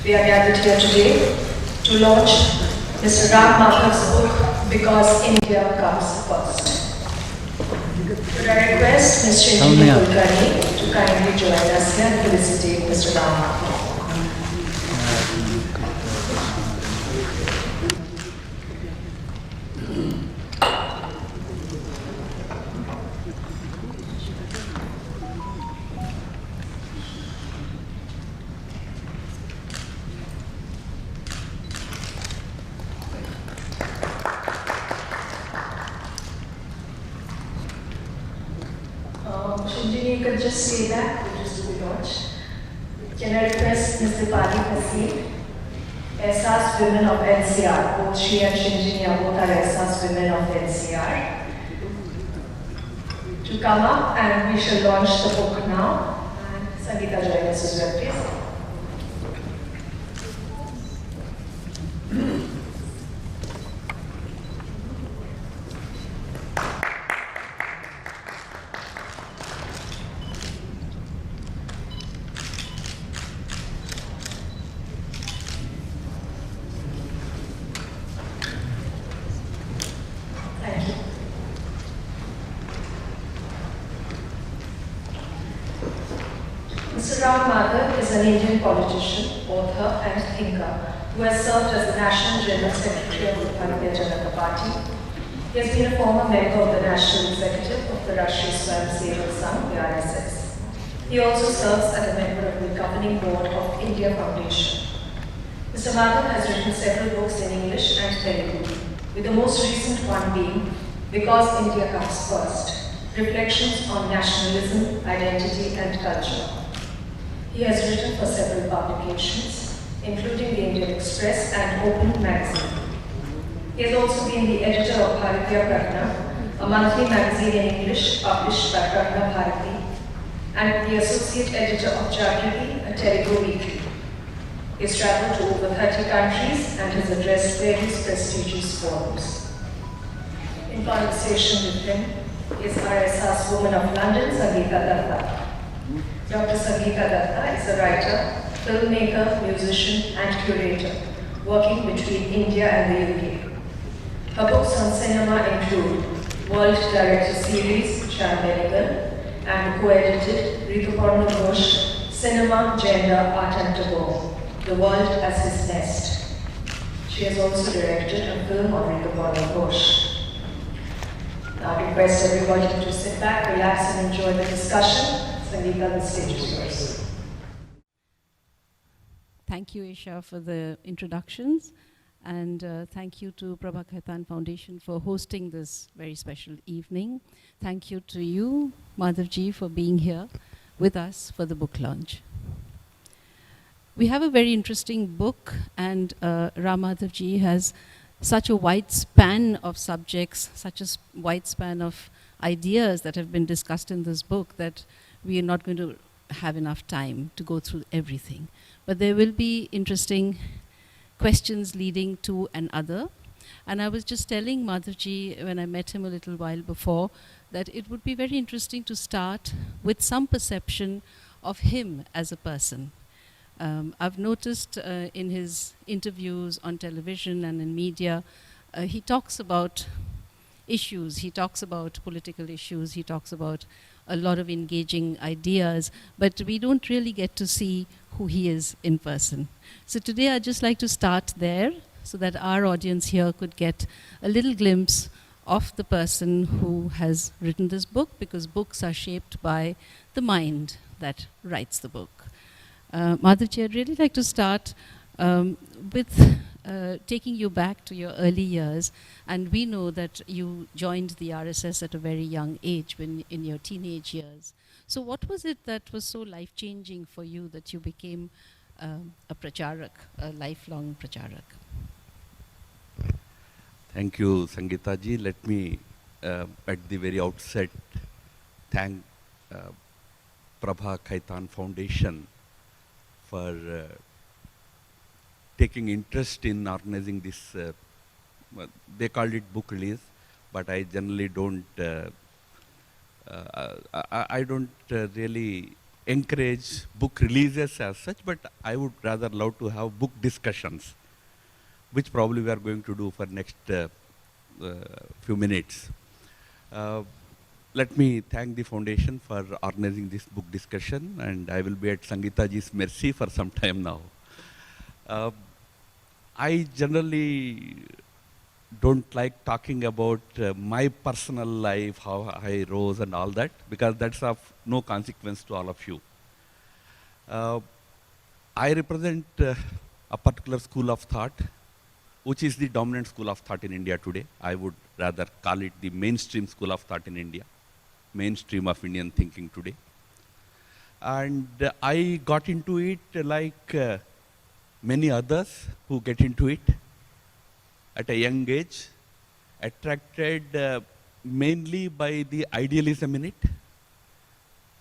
We are gathered here today to launch Mr. Ram Madhav's book, Because India Comes First. Could I request Ms. Srinjini Kulkarni to kindly join us here and felicitate Mr. Ram Madhav. Shinjini, you could just stay back, we'll just do the launch. Can I request Ms. Dipali Haseeb, Ehsaas Women of NCR, both she and Shinjini are both are Ehsaas Women of NCR, to come up and we shall launch the book now. And Sangeeta join us as well, please. Mr. Ram Madhav is an Indian politician, author and thinker who has served as the National General Secretary of the Bharatiya Janata Party. He has been a former member of the National Executive of the Rashtriya Swayamsevak Sangh, the RSS. He also serves as a member of the governing board of India Foundation. Mr. Madhav has written several books in English and Telugu, with the most recent one being Because India Comes First, Reflections on Nationalism, Identity and Culture. He has written for several publications, including the Indian Express and Open magazine. He has also been the editor of Bharatiya Prajna, a monthly magazine in English published by Prajna Bharati, and the associate editor of Jagriti, a Telugu weekly. He has travelled to over 30 countries and has addressed various prestigious forums. In conversation with him is RSS Woman of London, Sangeeta Datta. Dr. Sangeeta Datta is a writer, filmmaker, musician and curator, working between India and the UK. Her books on cinema include World Director Series, Shyam Benegal, and co-edited Rituparna Ghosh, Cinema, Gender, Art and Taboo, The World as His Nest. She has also directed a film on Rituparna Ghosh. Now I request everybody to sit back, relax and enjoy the discussion. Sangeeta, the stage is yours. Thank you, Isha, for the introductions. And thank you to Prabha Khaitan Foundation for hosting this very special evening. Thank you to you, Madhavji, for being here with us for the book launch. We have a very interesting book, and Ram Madhavji has such a wide span of subjects, such a wide span of ideas that have been discussed in this book that we are not going to have enough time to go through everything. But there will be interesting questions leading to another. And I was just telling Madhavji when I met him a little while before that it would be very interesting to start with some perception of him as a person. I've noticed in his interviews on television and in media, he talks about issues, he talks about political issues, he talks about a lot of engaging ideas, but we don't really get to see who he is in person. So today I'd just like to start there so that our audience here could get a little glimpse of the person who has written this book, because books are shaped by the mind that writes the book. Madhavji, I'd really like to start with taking you back to your early years. And we know that you joined the RSS at a very young age, when in your teenage years. So what was it that was so life-changing for you that you became a pracharak, a lifelong pracharak? Thank you, Sangeeta ji. Let me, at the very outset, thank Prabha Khaitan Foundation for taking interest in organizing this. They called it book release, but I generally don't. I don't really encourage book releases as such, but I would rather love to have book discussions, which probably we are going to do for next few minutes. Let me thank the foundation for organizing this book discussion, and I will be at Sangeeta ji's mercy for some time now. I generally don't like talking about my personal life, how I rose and all that, because that's of no consequence to all of you. I represent a particular school of thought, which is the dominant school of thought in India today. I would rather call it the mainstream school of thought in India, mainstream of Indian thinking today. And I got into it like many others who get into it at a young age, attracted mainly by the idealism in it.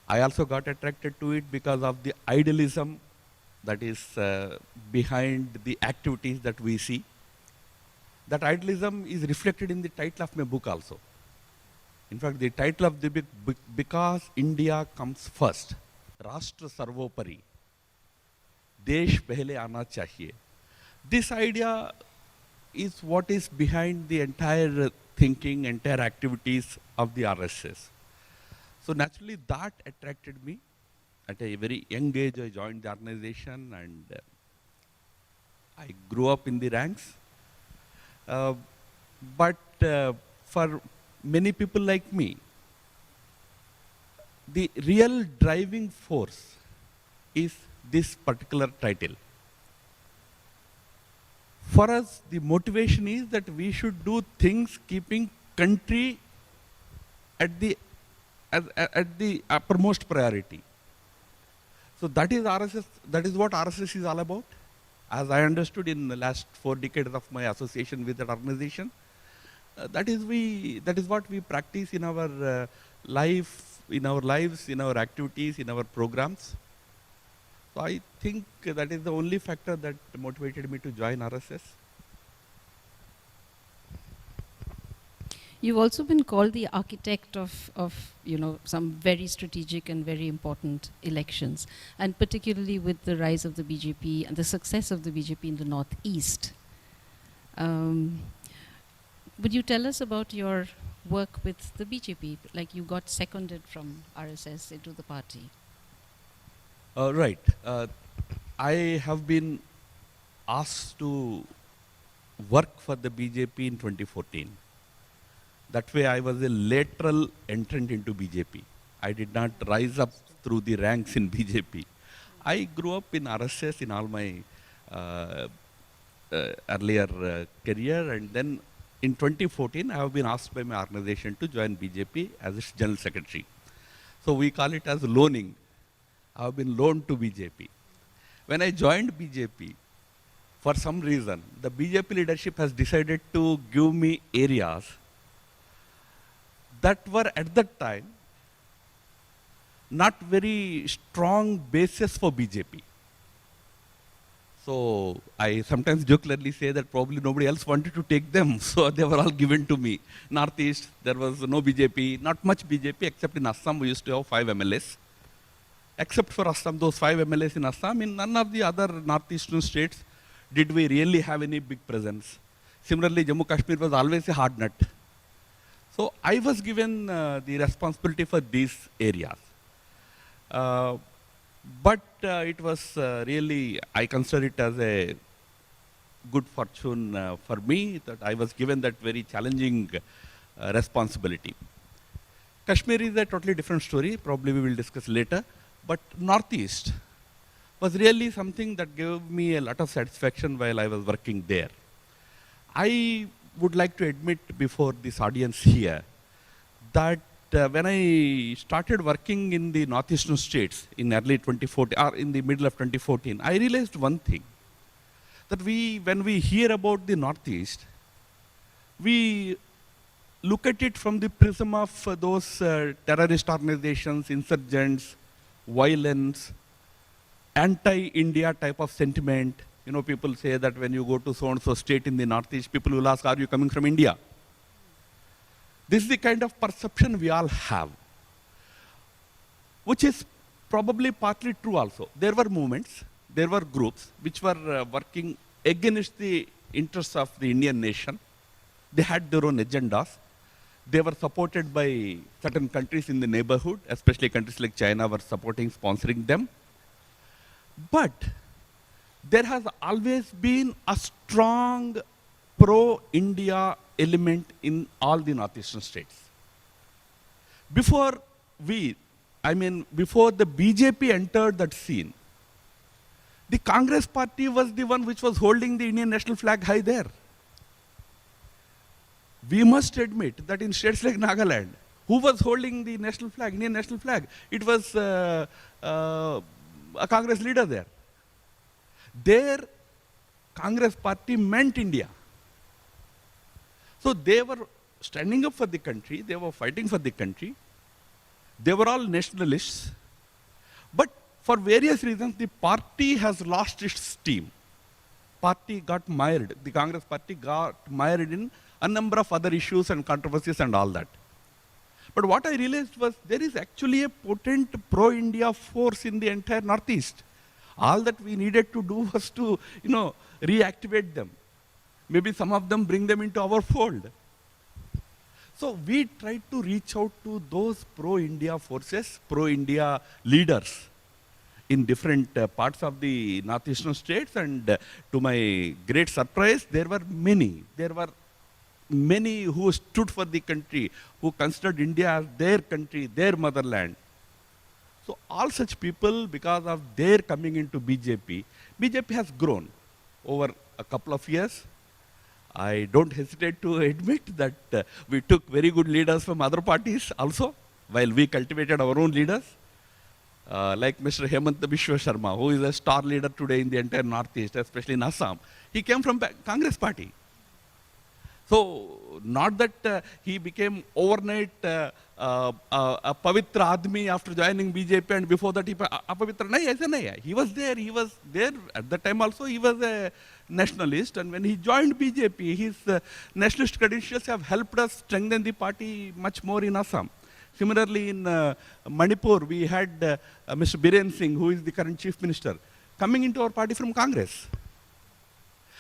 I also got attracted to it because of the idealism that is behind the activities that we see. That idealism is reflected in the title of my book also. In fact, the title of the book, Because India Comes First, Rashtra Sarvopari, Desh Pehle Aana Chahiye. This idea is what is behind the entire thinking, entire activities of the RSS. So naturally that attracted me. At a very young age I joined the organization, and I grew up in the ranks. But for many people like me, the real driving force is this particular title. For us, the motivation is that we should do things keeping country at the uppermost priority. So that is RSS. That is what RSS is all about. As I understood in the last 4 decades of my association with that organization, that is what we practice in our life, in our lives, in our activities, in our programs. So I think that is the only factor that motivated me to join RSS. You've also been called the architect of some very strategic and very important elections, and particularly with the rise of the BJP and the success of the BJP in the Northeast. Would you tell us about your work with the BJP? Like, you got seconded from RSS into the party. Right. I have been asked to work for the BJP in 2014. That way I was a lateral entrant into BJP. I did not rise up through the ranks in BJP. I grew up in RSS in all my earlier career, and then in 2014 I have been asked by my organization to join BJP as its general secretary. So we call it as loaning. I have been loaned to BJP. When I joined BJP, for some reason, the BJP leadership has decided to give me areas that were at that time not very strong basis for BJP. So I sometimes jokingly say that probably nobody else wanted to take them, so they were all given to me. Northeast, there was no BJP, not much BJP, except in Assam we used to have 5 MLAs. Except for Assam, those 5 MLAs in Assam, in none of the other northeastern states did we really have any big presence. Similarly, Jammu Kashmir was always a hard nut. So I was given the responsibility for these areas. But it was really, I consider it as a good fortune for me that I was given that very challenging responsibility. Kashmir is a totally different story, probably we will discuss later. But Northeast was really something that gave me a lot of satisfaction while I was working there. I would like to admit before this audience here that when I started working in the northeastern states in early 2014 or in the middle of 2014, I realized one thing, that when we hear about the Northeast, we look at it from the prism of those terrorist organizations, insurgents, violence, anti-India type of sentiment. You know, people say that when you go to so-and-so state in the Northeast, people will ask, are you coming from India? This is the kind of perception we all have, which is probably partly true also. There were movements, there were groups which were working against the interests of the Indian nation. They had their own agendas. They were supported by certain countries in the neighborhood, especially countries like China were supporting, sponsoring them. But there has always been a strong pro-India element in all the northeastern states. Before before the BJP entered that scene, the Congress party was the one which was holding the Indian national flag high there. We must admit that in states like Nagaland, who was holding the national flag, Indian national flag? It was a Congress leader there. Their Congress party meant India. So they were standing up for the country, they were fighting for the country. They were all nationalists. But for various reasons, the party has lost its steam. Party got mired. The Congress party got mired in a number of other issues and controversies and all that. But what I realized was there is actually a potent pro-India force in the entire Northeast. All that we needed to do was to, reactivate them. Maybe some of them bring them into our fold. So we tried to reach out to those pro-India forces, pro-India leaders in different parts of the northeastern states, and to my great surprise, there were many. There were many who stood for the country, who considered India as their country, their motherland. So all such people, because of their coming into BJP, BJP has grown over a couple of years. I don't hesitate to admit that we took very good leaders from other parties also, while we cultivated our own leaders, like Mr. Hemant Biswa Sharma, who is a star leader today in the entire Northeast, especially in Assam. He came from Congress party. So, not that he became overnight a Pavitra Admi after joining BJP, and before that he Apavitra. Nahi. He was there at the time also. He was a nationalist, and when he joined BJP, his nationalist credentials have helped us strengthen the party much more in Assam. Similarly, in Manipur, we had Mr. Biren Singh, who is the current chief minister, coming into our party from Congress.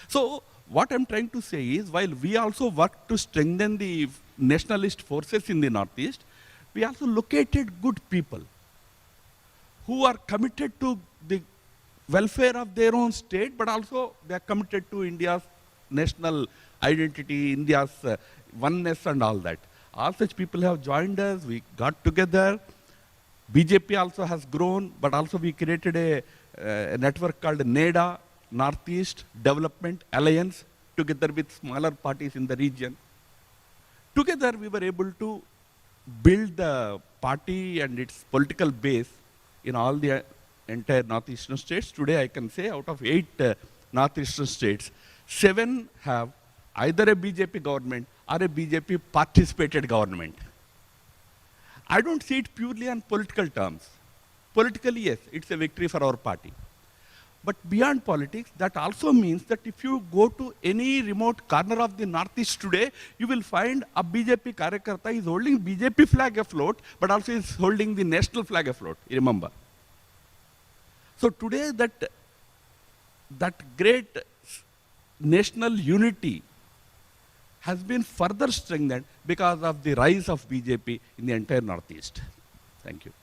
So, what I'm trying to say is, while we also work to strengthen the nationalist forces in the Northeast, we also located good people who are committed to the welfare of their own state, but also they are committed to India's national identity, India's oneness and all that. All such people have joined us, we got together. BJP also has grown, but also we created a network called NEDA, Northeast Development Alliance, together with smaller parties in the region. Together we were able to build the party and its political base in all the entire northeastern states. Today I can say out of 8 northeastern states, 7 have either a BJP government or a BJP participated government. I don't see it purely on political terms. Politically, yes, it's a victory for our party. But beyond politics, that also means that if you go to any remote corner of the Northeast today, you will find a BJP Karyakarta is holding BJP flag afloat, but also is holding the national flag afloat, you remember. So today that great national unity has been further strengthened because of the rise of BJP in the entire Northeast. Thank you.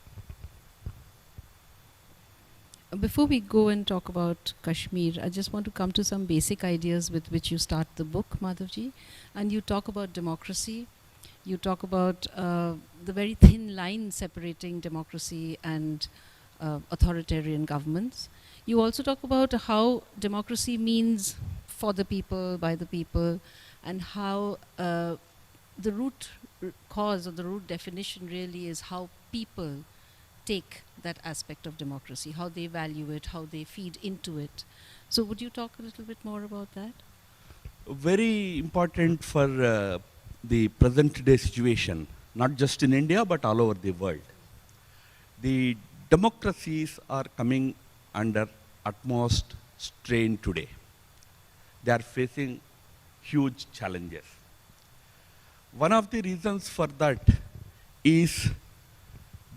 Before we go and talk about Kashmir, I just want to come to some basic ideas with which you start the book, Madhavji. And you talk about democracy. You talk about the very thin line separating democracy and authoritarian governments. You also talk about how democracy means for the people, by the people, and how the root cause or the root definition really is how people take that aspect of democracy, how they value it, how they feed into it. So would you talk a little bit more about that? Very important for the present day situation, not just in India, but all over the world. The democracies are coming under utmost strain today. They are facing huge challenges. One of the reasons for that is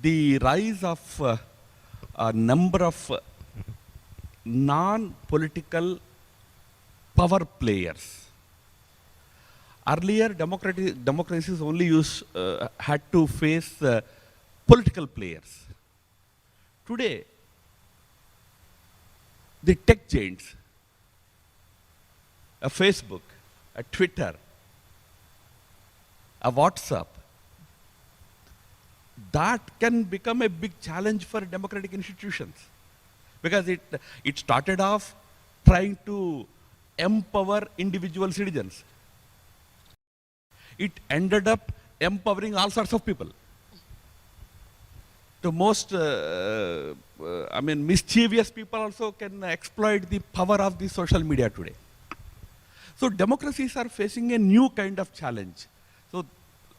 the rise of a number of non-political power players. Earlier, democracies only had to face political players. Today, the tech giants, a Facebook, a Twitter, a WhatsApp, that can become a big challenge for democratic institutions. Because it started off trying to empower individual citizens. It ended up empowering all sorts of people. The most mischievous people also can exploit the power of the social media today. So democracies are facing a new kind of challenge. So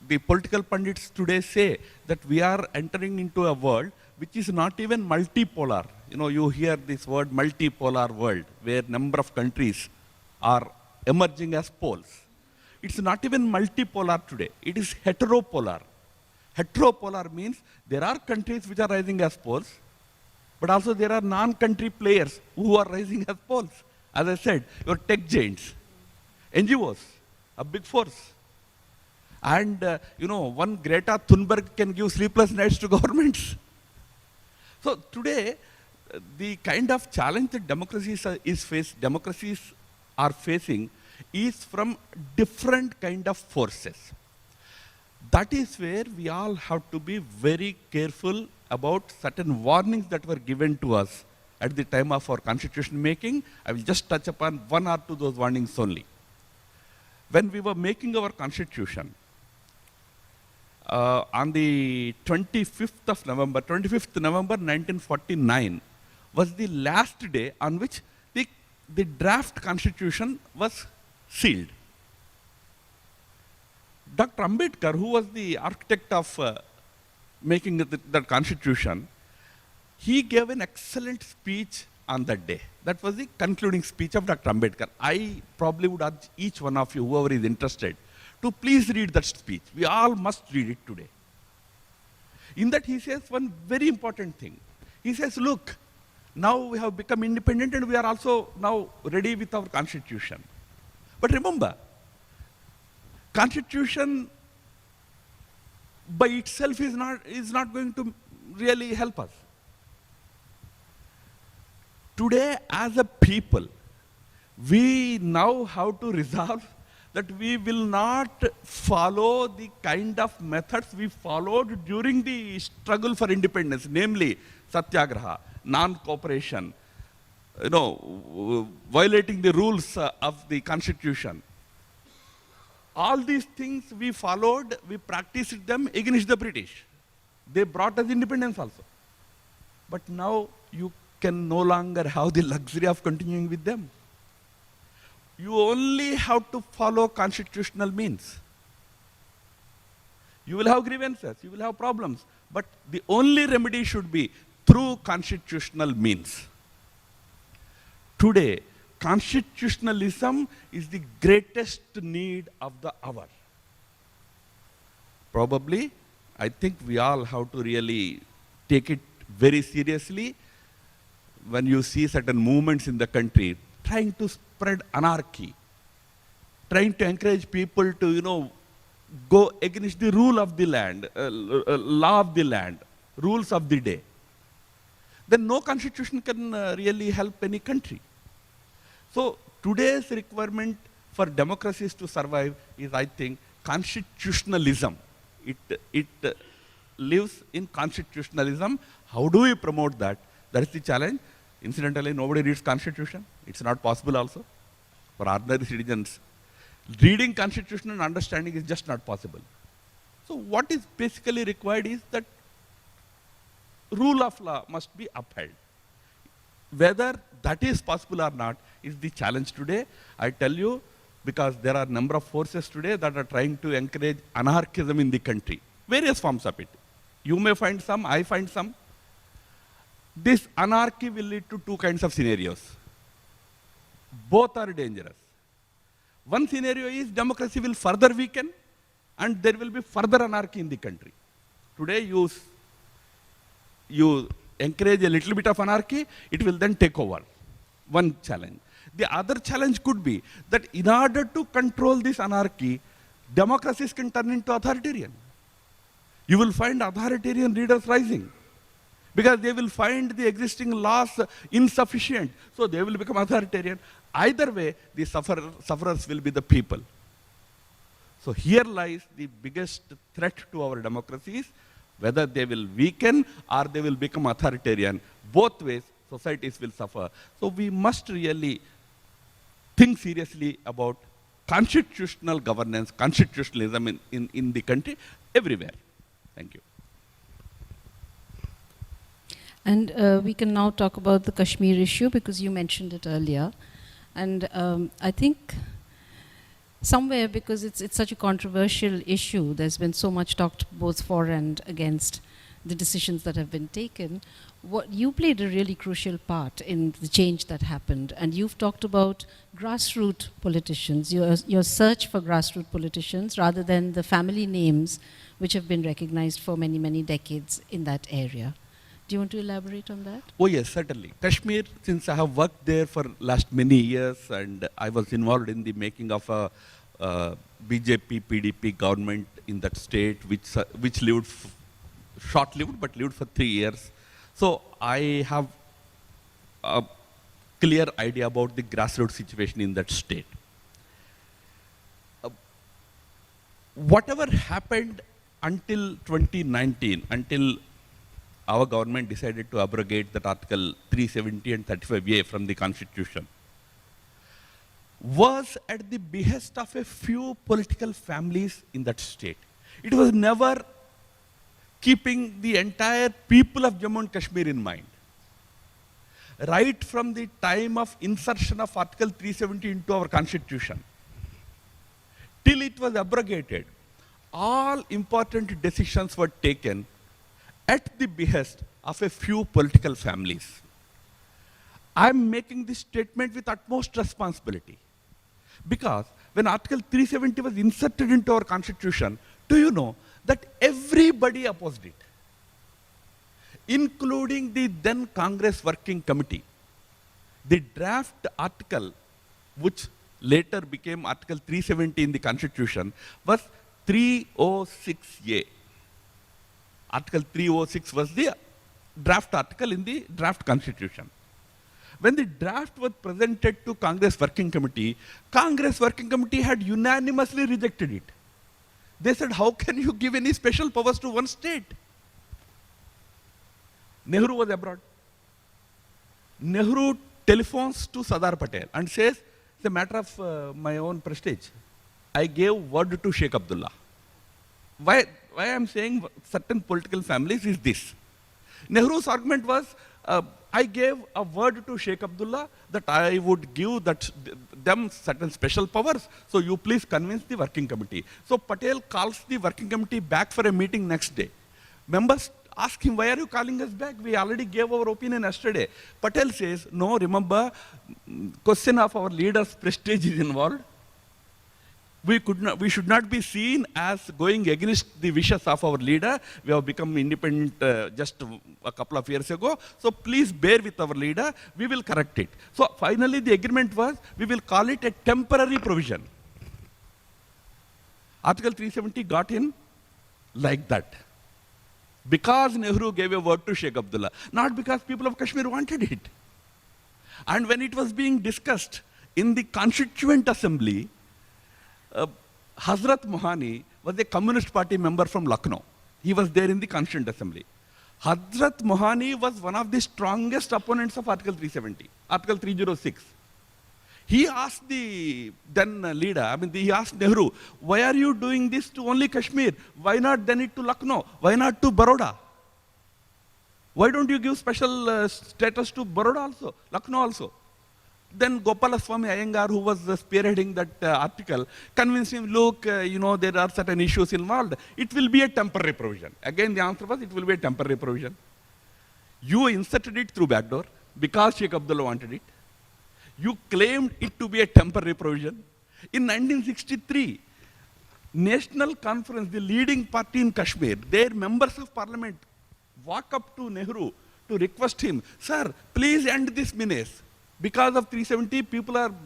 the political pundits today say that we are entering into a world which is not even multipolar. You know, you hear this word multipolar world, where number of countries are emerging as poles. It's not even multipolar today, it is heteropolar. Heteropolar means there are countries which are rising as poles, but also there are non-country players who are rising as poles. As I said, your tech giants, NGOs, a big force. And one Greta Thunberg can give sleepless nights to governments. So today, the kind of challenge that democracies are facing is from different kind of forces. That is where we all have to be very careful about certain warnings that were given to us at the time of our constitution making. I will just touch upon one or two of those warnings only. When we were making our constitution, on the 25th November 1949 was the last day on which the draft constitution was sealed. Dr. Ambedkar, who was the architect of making the constitution, he gave an excellent speech on that day. That was the concluding speech of Dr. Ambedkar. I probably would urge each one of you, whoever is interested, to please read that speech. We all must read it today. In that he says one very important thing. He says, look, now we have become independent and we are also now ready with our constitution. But remember, constitution by itself is not going to really help us. Today, as a people, we now have to resolve that we will not follow the kind of methods we followed during the struggle for independence, namely satyagraha, non-cooperation, violating the rules of the constitution. All these things we followed, we practiced them against the British. They brought us independence also. But now you can no longer have the luxury of continuing with them. You only have to follow constitutional means. You will have grievances, you will have problems, but the only remedy should be through constitutional means. Today, constitutionalism is the greatest need of the hour. Probably, I think we all have to really take it very seriously when you see certain movements in the country trying to spread anarchy, trying to encourage people to, go against the rule of the land, law of the land, rules of the day. Then no constitution can really help any country. So today's requirement for democracies to survive is, I think, constitutionalism. It lives in constitutionalism. How do we promote that? That is the challenge. Incidentally, nobody reads constitution. It's not possible also for ordinary citizens. Reading constitution and understanding is just not possible. So what is basically required is that rule of law must be upheld. Whether that is possible or not is the challenge today. I tell you, because there are a number of forces today that are trying to encourage anarchism in the country. Various forms of it. You may find some, I find some. This anarchy will lead to two kinds of scenarios. Both are dangerous. One scenario is democracy will further weaken and there will be further anarchy in the country. Today you encourage a little bit of anarchy, it will then take over. One challenge. The other challenge could be that in order to control this anarchy, democracies can turn into authoritarian. You will find authoritarian leaders rising because they will find the existing laws insufficient, so they will become authoritarian. Either way, the sufferers will be the people. So here lies the biggest threat to our democracies, whether they will weaken or they will become authoritarian. Both ways, societies will suffer. So we must really think seriously about constitutional governance, constitutionalism in the country, everywhere. Thank you. And we can now talk about the Kashmir issue because you mentioned it earlier. And I think somewhere, because it's such a controversial issue, there's been so much talked both for and against the decisions that have been taken. You played a really crucial part in the change that happened, and you've talked about grassroots politicians, your search for grassroots politicians rather than the family names which have been recognized for many, many decades in that area. Do you want to elaborate on that? Oh yes, certainly. Kashmir, since I have worked there for last many years and I was involved in the making of a BJP, PDP government in that state, which lived short-lived, but lived for 3 years. So I have a clear idea about the grassroots situation in that state. Whatever happened until 2019, until our government decided to abrogate that Article 370 and 35A from the Constitution, was at the behest of a few political families in that state. It was never keeping the entire people of Jammu and Kashmir in mind. Right from the time of insertion of Article 370 into our Constitution, till it was abrogated, all important decisions were taken at the behest of a few political families. I am making this statement with utmost responsibility because when Article 370 was inserted into our Constitution, do you know that everybody opposed it, including the then Congress Working Committee. The draft article, which later became Article 370 in the Constitution, was 306A. Article 306 was the draft article in the draft Constitution. When the draft was presented to Congress Working Committee had unanimously rejected it. They said, how can you give any special powers to one state? Nehru was abroad. Nehru telephones to Sardar Patel and says, it's a matter of my own prestige. I gave word to Sheikh Abdullah. Why I am saying certain political families is this. Nehru's argument was, I gave a word to Sheikh Abdullah that I would give them certain special powers, so you please convince the working committee. So Patel calls the working committee back for a meeting next day. Members ask him, why are you calling us back? We already gave our opinion yesterday. Patel says, no, remember, question of our leader's prestige is involved. We should not be seen as going against the wishes of our leader. We have become independent just a couple of years ago. So please bear with our leader. We will correct it. So finally the agreement was, we will call it a temporary provision. Article 370 got in like that. Because Nehru gave a word to Sheikh Abdullah, not because people of Kashmir wanted it. And when it was being discussed in the Constituent Assembly, Hazrat Mohani was a Communist Party member from Lucknow. He was there in the Constituent Assembly. Hazrat Mohani was one of the strongest opponents of Article 370, Article 306. He asked the then leader, he asked Nehru, why are you doing this to only Kashmir? Why not then it to Lucknow? Why not to Baroda? Why don't you give special status to Baroda also, Lucknow also? Then Gopalaswamy Iyengar, who was spearheading that article, convinced him, look, there are certain issues involved. It will be a temporary provision. Again, the answer was, it will be a temporary provision. You inserted it through backdoor because Sheikh Abdullah wanted it. You claimed it to be a temporary provision. In 1963, National Conference, the leading party in Kashmir, their members of parliament walk up to Nehru to request him, sir, please end this menace. Because of 370,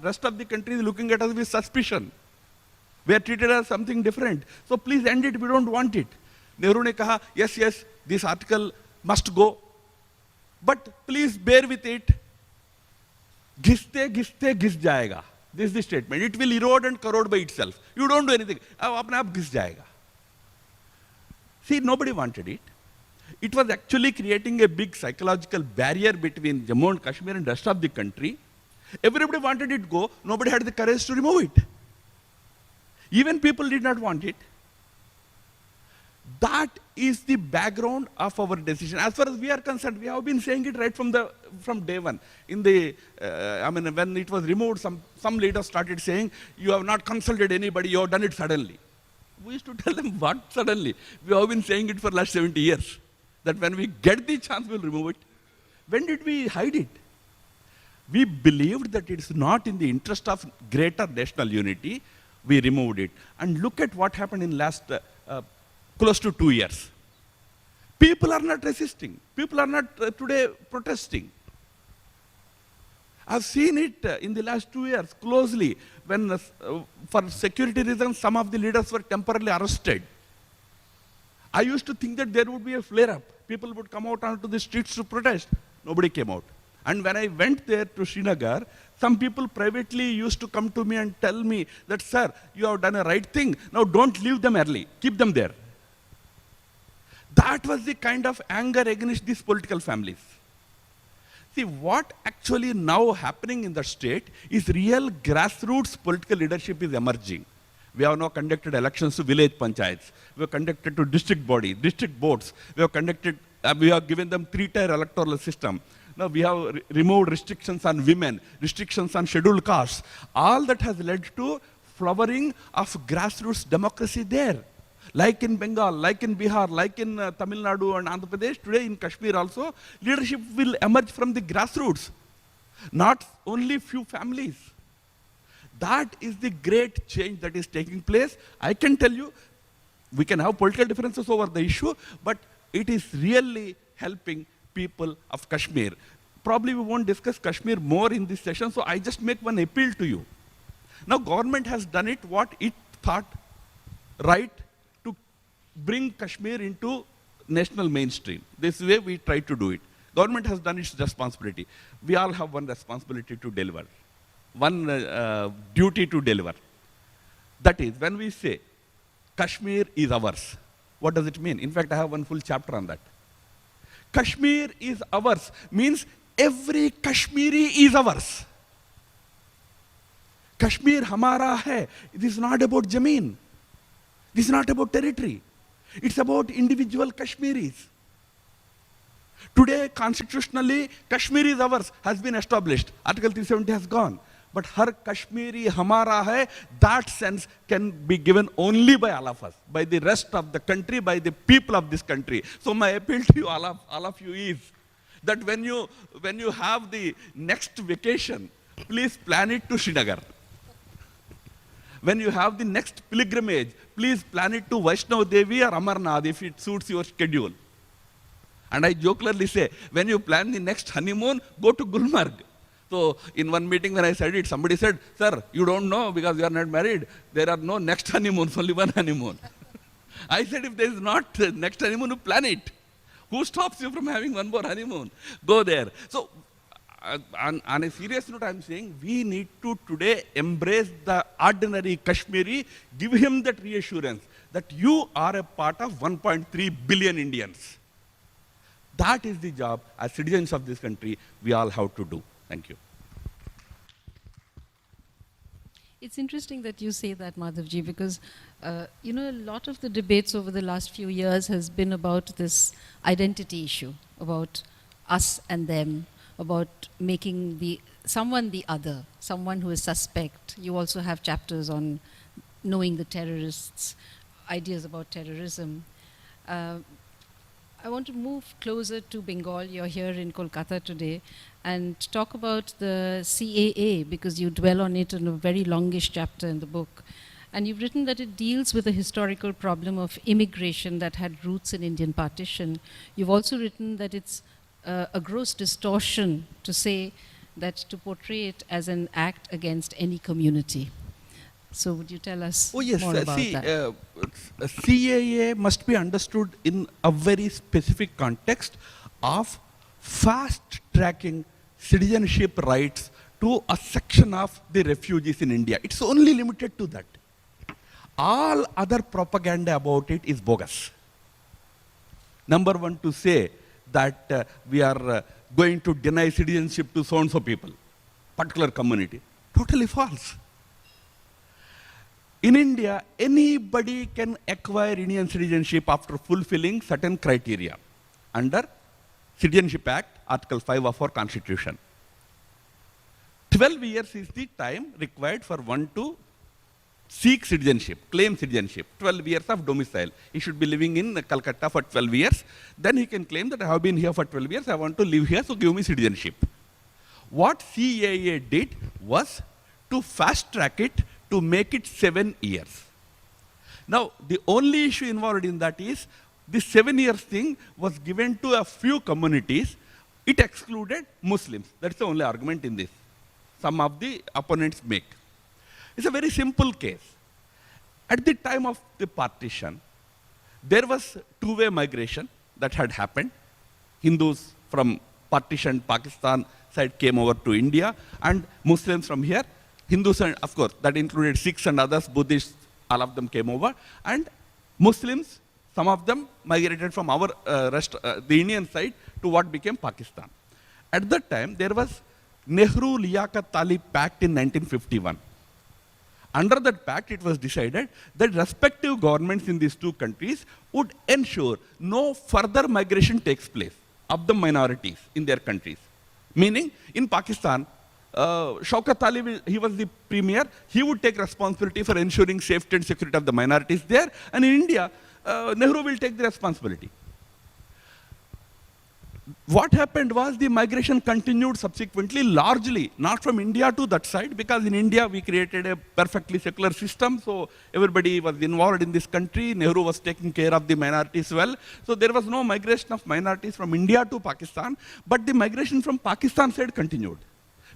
rest of the country is looking at us with suspicion. We are treated as something different. So please end it, we don't want it. Nehru ne kaha, yes, this article must go. But please bear with it. Ghiste ghis jayega. This is the statement. It will erode and corrode by itself. You don't do anything. Apne aap ghis jayega. See, nobody wanted it. It was actually creating a big psychological barrier between Jammu and Kashmir and rest of the country. Everybody wanted it to go. Nobody had the courage to remove it. Even people did not want it. That is the background of our decision. As far as we are concerned, we have been saying it right from day one. When it was removed, some leaders started saying, you have not consulted anybody, you have done it suddenly. We used to tell them, what suddenly? We have been saying it for the last 70 years. That when we get the chance, we'll remove it. When did we hide it? We believed that it's not in the interest of greater national unity. We removed it. And look at what happened in last close to 2 years. People are not resisting. People are not today protesting. I've seen it in the last 2 years closely when for security reasons some of the leaders were temporarily arrested. I used to think that there would be a flare-up. People would come out onto the streets to protest. Nobody came out. And when I went there to Srinagar, some people privately used to come to me and tell me that, sir, you have done a right thing. Now don't leave them early. Keep them there. That was the kind of anger against these political families. See, what actually now happening in the state is real grassroots political leadership is emerging. We have now conducted elections to village panchayats. We have conducted to district bodies, district boards. We have given them 3-tier electoral system. Now we have removed restrictions on women, restrictions on scheduled castes. All that has led to flowering of grassroots democracy there. Like in Bengal, like in Bihar, like in Tamil Nadu and Andhra Pradesh, today in Kashmir also, leadership will emerge from the grassroots, not only few families. That is the great change that is taking place. I can tell you, we can have political differences over the issue, but it is really helping people of Kashmir. Probably we won't discuss Kashmir more in this session, so I just make one appeal to you. Now government has done it what it thought right to bring Kashmir into national mainstream. This way we try to do it. Government has done its responsibility. We all have one responsibility to deliver. One duty to deliver. That is, when we say Kashmir is ours, what does it mean? In fact, I have one full chapter on that. Kashmir is ours means every Kashmiri is ours. Kashmir hamara hai. This is not about Jameen. This is not about territory. It's about individual Kashmiris. Today, constitutionally, Kashmir is ours has been established. Article 370 has gone. But Har Kashmiri Hamara hai, that sense can be given only by all of us, by the rest of the country, by the people of this country. So my appeal to you, all of you is that when you have the next vacation, please plan it to Srinagar. When you have the next pilgrimage, please plan it to Vaishnav Devi or Amarnath if it suits your schedule. And I jokingly say, when you plan the next honeymoon, go to Gulmarg. So in one meeting when I said it, somebody said, sir, you don't know because you are not married. There are no next honeymoons, only one honeymoon. I said, if there is not next honeymoon, you plan it. Who stops you from having one more honeymoon? Go there. So on a serious note, I'm saying we need to today embrace the ordinary Kashmiri, give him that reassurance that you are a part of 1.3 billion Indians. That is the job as citizens of this country we all have to do. Thank you. It's interesting that you say that, Madhavji, because a lot of the debates over the last few years has been about this identity issue, about us and them, about making someone the other, someone who is suspect. You also have chapters on knowing the terrorists, ideas about terrorism. I want to move closer to Bengal. You're here in Kolkata today, and talk about the CAA, because you dwell on it in a very longish chapter in the book. And you've written that it deals with a historical problem of immigration that had roots in Indian partition. You've also written that it's a gross distortion to say that to portray it as an act against any community. So would you tell us Oh yes, more about that? CAA must be understood in a very specific context of fast-tracking citizenship rights to a section of the refugees in India. It's only limited to that. All other propaganda about it is bogus. Number one, to say that we are going to deny citizenship to so-and-so people, particular community. Totally false. In India, anybody can acquire Indian citizenship after fulfilling certain criteria under Citizenship Act, Article 5 of our Constitution. 12 years is the time required for one to seek citizenship, claim citizenship. 12 years of domicile. He should be living in Calcutta for 12 years. Then he can claim that I have been here for 12 years, I want to live here, so give me citizenship. What CAA did was to fast track it to make it 7 years. Now, the only issue involved in that is this 7 years thing was given to a few communities. It excluded Muslims. That's the only argument in this. Some of the opponents make. It's a very simple case. At the time of the partition, there was two-way migration that had happened. Hindus from partitioned Pakistan side came over to India, and Muslims from here. Hindus, and of course, that included Sikhs and others, Buddhists, all of them came over. And Muslims, some of them migrated from our the Indian side to what became Pakistan. At that time, there was Nehru-Liaquat Ali Pact in 1951. Under that pact, it was decided that respective governments in these two countries would ensure no further migration takes place of the minorities in their countries. Meaning, in Pakistan, Shaukat Ali, he was the premier, he would take responsibility for ensuring safety and security of the minorities there, and in India, Nehru will take the responsibility. What happened was the migration continued subsequently, largely not from India to that side, because in India we created a perfectly secular system, so everybody was involved in this country. Nehru was taking care of the minorities well. So there was no migration of minorities from India to Pakistan, but the migration from Pakistan side continued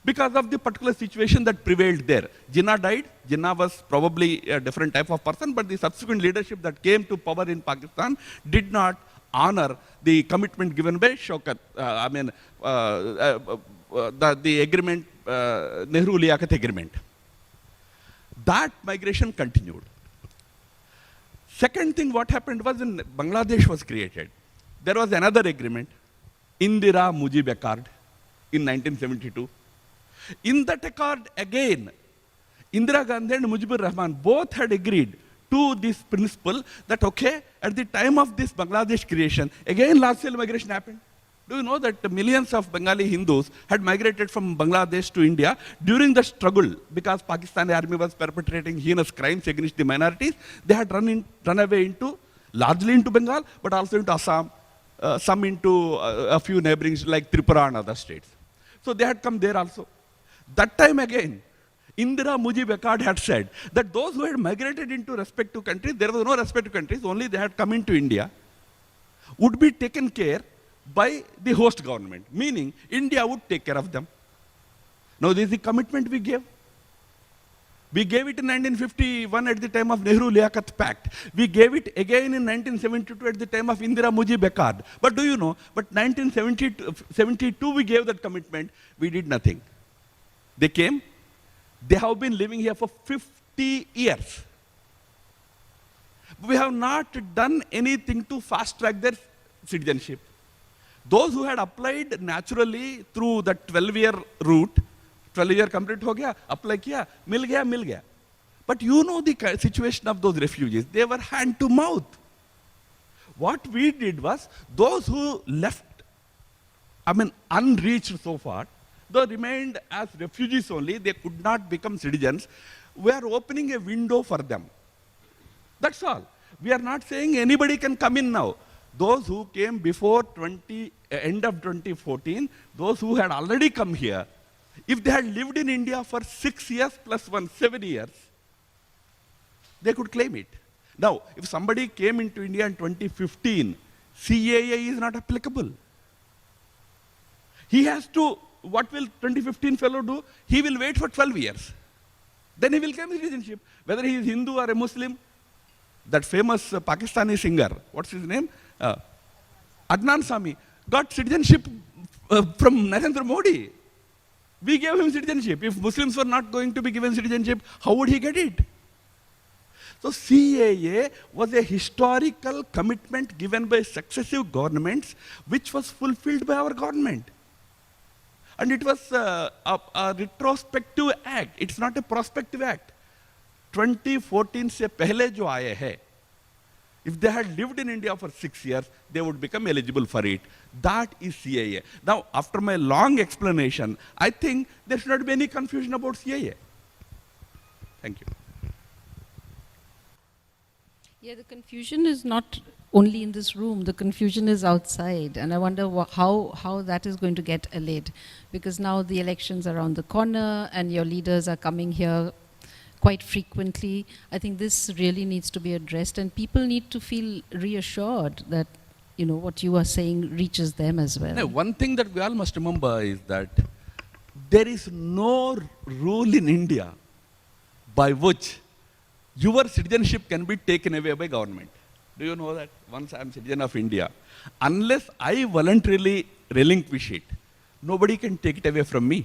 because of the particular situation that prevailed there. Jinnah died. Jinnah was probably a different type of person, but the subsequent leadership that came to power in Pakistan did not honor the commitment given by Shaukat. The agreement, Nehru-Liaquat agreement. That migration continued. Second thing, what happened was in Bangladesh was created. There was another agreement, Indira Mujib Accord, in 1972. In that accord, again, Indira Gandhi and Mujibur Rahman both had agreed to this principle that, okay, at the time of this Bangladesh creation, again large-scale migration happened. Do you know that millions of Bengali Hindus had migrated from Bangladesh to India during the struggle because Pakistani army was perpetrating heinous crimes against the minorities? They had run away into, largely into Bengal, but also into Assam, some into a few neighboring like Tripura and other states. So they had come there also. That time again, Indira Mujib Accord had said that those who had migrated into respective countries, there was no respective countries, only they had come into India, would be taken care by the host government, meaning India would take care of them. Now this is the commitment we gave. We gave it in 1951 at the time of Nehru-Liaquat Pact. We gave it again in 1972 at the time of Indira Mujib Accord. But do you know, but 1972 we gave that commitment, we did nothing. They came, they have been living here for 50 years. We have not done anything to fast track their citizenship. Those who had applied naturally through the 12-year route, 12-year complete ho gaya, apply kiya, mil gaya. But you know the situation of those refugees. They were hand to mouth. What we did was, those who left, unreached so far, they remained as refugees only, they could not become citizens. We are opening a window for them. That's all. We are not saying anybody can come in now. Those who came before end of 2014, those who had already come here, if they had lived in India for 6 years plus 7 years, they could claim it. Now, if somebody came into India in 2015, CAA is not applicable. He has to, what will 2015 fellow do? He will wait for 12 years. Then he will claim citizenship. Whether he is Hindu or a Muslim, that famous Pakistani singer, what's his name? Adnan Sami, got citizenship from Narendra Modi. We gave him citizenship. If Muslims were not going to be given citizenship, how would he get it? So CAA was a historical commitment given by successive governments, which was fulfilled by our government. And it was a retrospective act. It's not a prospective act. 2014 से पहले जो आए हैं, if they had lived in India for 6 years, they would become eligible for it. That is CAA. Now, after my long explanation, I think there should not be any confusion about CAA. Thank you. Yeah, the confusion is not only in this room, the confusion is outside. And I wonder how that is going to get allayed. Because now the elections are around the corner and your leaders are coming here quite frequently. I think this really needs to be addressed, and people need to feel reassured that, you know, what you are saying reaches them as well. Now, one thing that we all must remember is that there is no rule in India by which your citizenship can be taken away by government. Do you know that? Once I am citizen of India, unless I voluntarily relinquish it, nobody can take it away from me.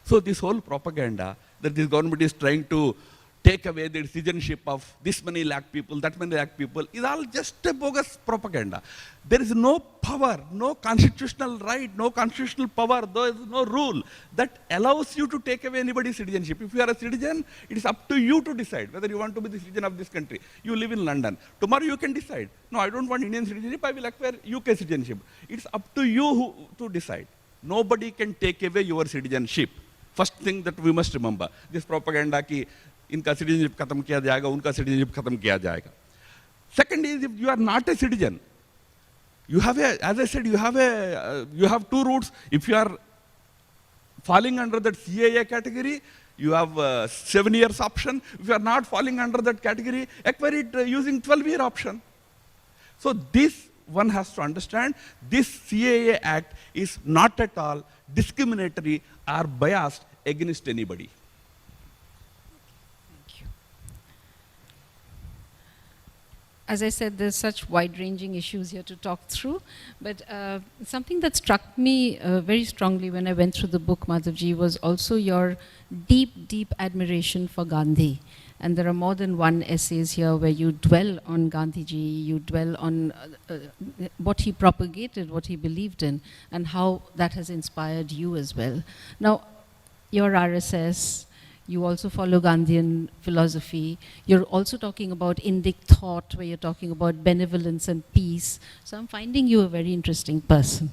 So this whole propaganda that this government is trying to take away the citizenship of this many lakh people, that many lakh people, is all just a bogus propaganda. There is no power, no constitutional right, no constitutional power, there is no rule that allows you to take away anybody's citizenship. If you are a citizen, it is up to you to decide whether you want to be the citizen of this country. You live in London. Tomorrow you can decide, no, I don't want Indian citizenship, I will acquire UK citizenship. It's up to you to decide. Nobody can take away your citizenship. First thing that we must remember, this propaganda ki इनका citizenship खत्म किया जाएगा, उनका citizenship खत्म किया जाएगा. Second is, if you are not a citizen, you have as I said, you have two routes. If you are falling under that CAA category, you have a 7 years option. If you are not falling under that category, acquire it using 12-year option. So this one has to understand, this CAA Act is not at all discriminatory or biased against anybody. Thank you. As I said, there's such wide-ranging issues here to talk through, but something that struck me very strongly when I went through the book, Madhavji, was also your deep, deep admiration for Gandhi. And there are more than one essays here where you dwell on Gandhiji, you dwell on what he propagated, what he believed in, and how that has inspired you as well. Now, you're RSS, you also follow Gandhian philosophy, you're also talking about Indic thought, where you're talking about benevolence and peace. So I'm finding you a very interesting person.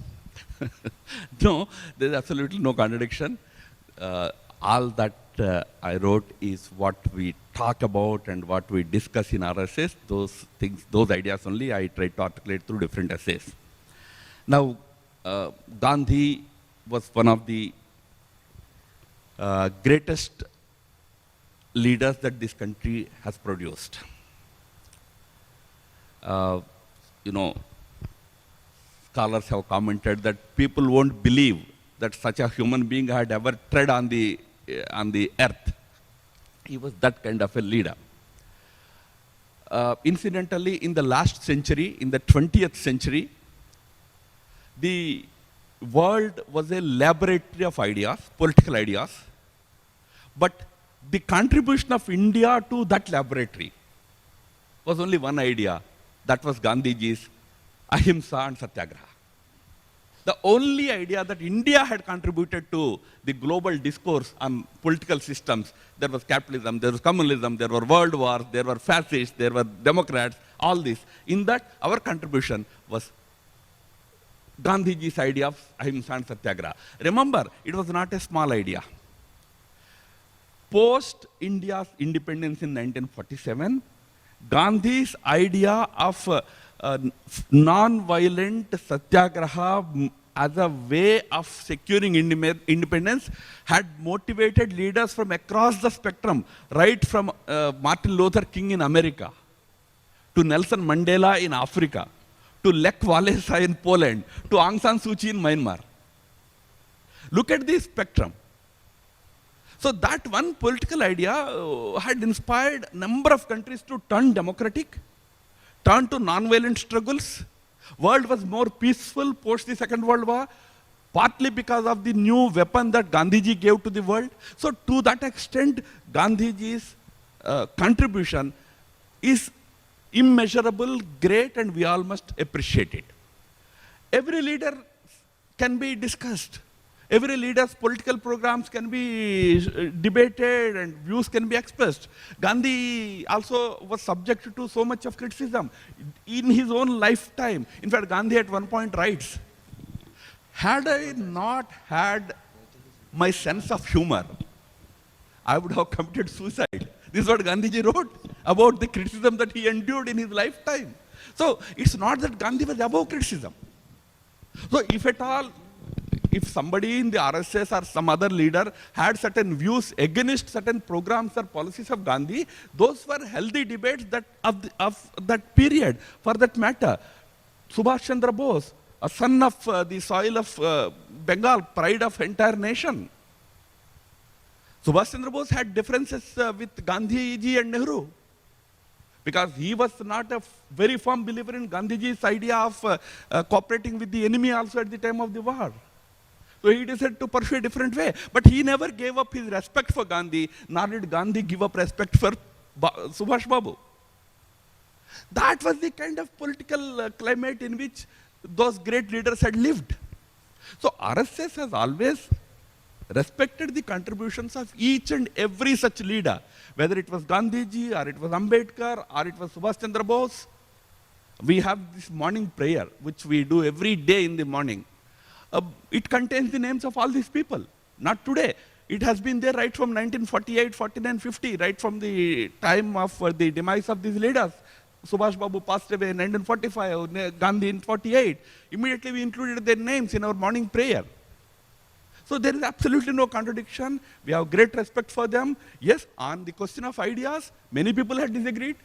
No, there's absolutely no contradiction. All that I wrote is what we talk about and what we discuss in RSS. Those things, those ideas only I try to articulate through different essays. Now, Gandhi was one of the greatest leaders that this country has produced. You know, scholars have commented that people won't believe that such a human being had ever tread on the earth. He was that kind of a leader. Incidentally, in the last century, in the 20th century, the world was a laboratory of ideas, political ideas, but the contribution of India to that laboratory was only one idea. That was Gandhiji's Ahimsa and Satyagraha. The only idea that India had contributed to the global discourse on political systems, there was capitalism, there was communism, there were world wars, there were fascists, there were Democrats, all this. In that, our contribution was Gandhiji's idea of Ahimsa and Satyagraha. Remember, it was not a small idea. Post India's independence in 1947, Gandhi's idea of non-violent Satyagraha as a way of securing independence had motivated leaders from across the spectrum, right from Martin Luther King in America, to Nelson Mandela in Africa, to Lech Walesa in Poland, to Aung San Suu Kyi in Myanmar. Look at the spectrum. So that one political idea had inspired a number of countries to turn democratic, turn to non-violent struggles. World was more peaceful post the Second World War, partly because of the new weapon that Gandhiji gave to the world. So to that extent, Gandhiji's contribution is immeasurable, great, and we all must appreciate it. Every leader can be discussed. Every leader's political programs can be debated and views can be expressed. Gandhi also was subject to so much of criticism in his own lifetime. In fact, Gandhi at one point writes, had I not had my sense of humor, I would have committed suicide. This is what Gandhiji wrote about the criticism that he endured in his lifetime. So it's not that Gandhi was above criticism. So if at all, if somebody in the RSS or some other leader had certain views against certain programs or policies of Gandhi, those were healthy debates of that period. For that matter, Subhash Chandra Bose, a son of the soil of Bengal, pride of entire nation. Subhash Chandra Bose had differences with Gandhiji and Nehru, because he was not a very firm believer in Gandhiji's idea of cooperating with the enemy also at the time of the war. So he decided to pursue a different way. But he never gave up his respect for Gandhi, nor did Gandhi give up respect for Subhash Babu. That was the kind of political climate in which those great leaders had lived. So RSS has always respected the contributions of each and every such leader, whether it was Gandhiji, or it was Ambedkar, or it was Subhash Chandra Bose. We have this morning prayer, which we do every day in the morning. It contains the names of all these people. Not today. It has been there right from 1948, 49, 50, right from the time of the demise of these leaders. Subhash Babu passed away in 1945, Gandhi in 48. Immediately we included their names in our morning prayer. So there is absolutely no contradiction. We have great respect for them. Yes, on the question of ideas, many people had disagreed.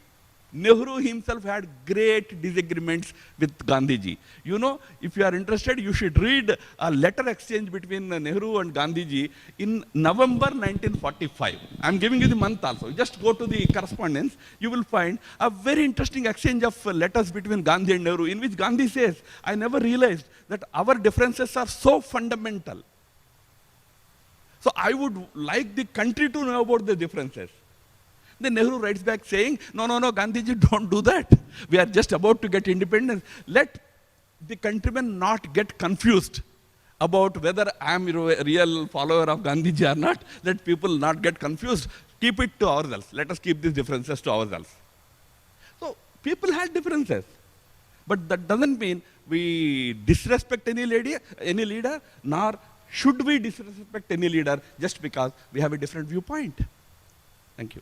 Nehru himself had great disagreements with Gandhiji. You know, if you are interested, you should read a letter exchange between Nehru and Gandhiji in November 1945. I'm giving you the month also. Just go to the correspondence. You will find a very interesting exchange of letters between Gandhi and Nehru, in which Gandhi says, I never realized that our differences are so fundamental. So I would like the country to know about the differences. Then Nehru writes back saying, no, Gandhiji, don't do that. We are just about to get independence. Let the countrymen not get confused about whether I am a real follower of Gandhiji or not. Let people not get confused. Keep it to ourselves. Let us keep these differences to ourselves. So people had differences. But that doesn't mean we disrespect any leader, nor should we disrespect any leader just because we have a different viewpoint. Thank you.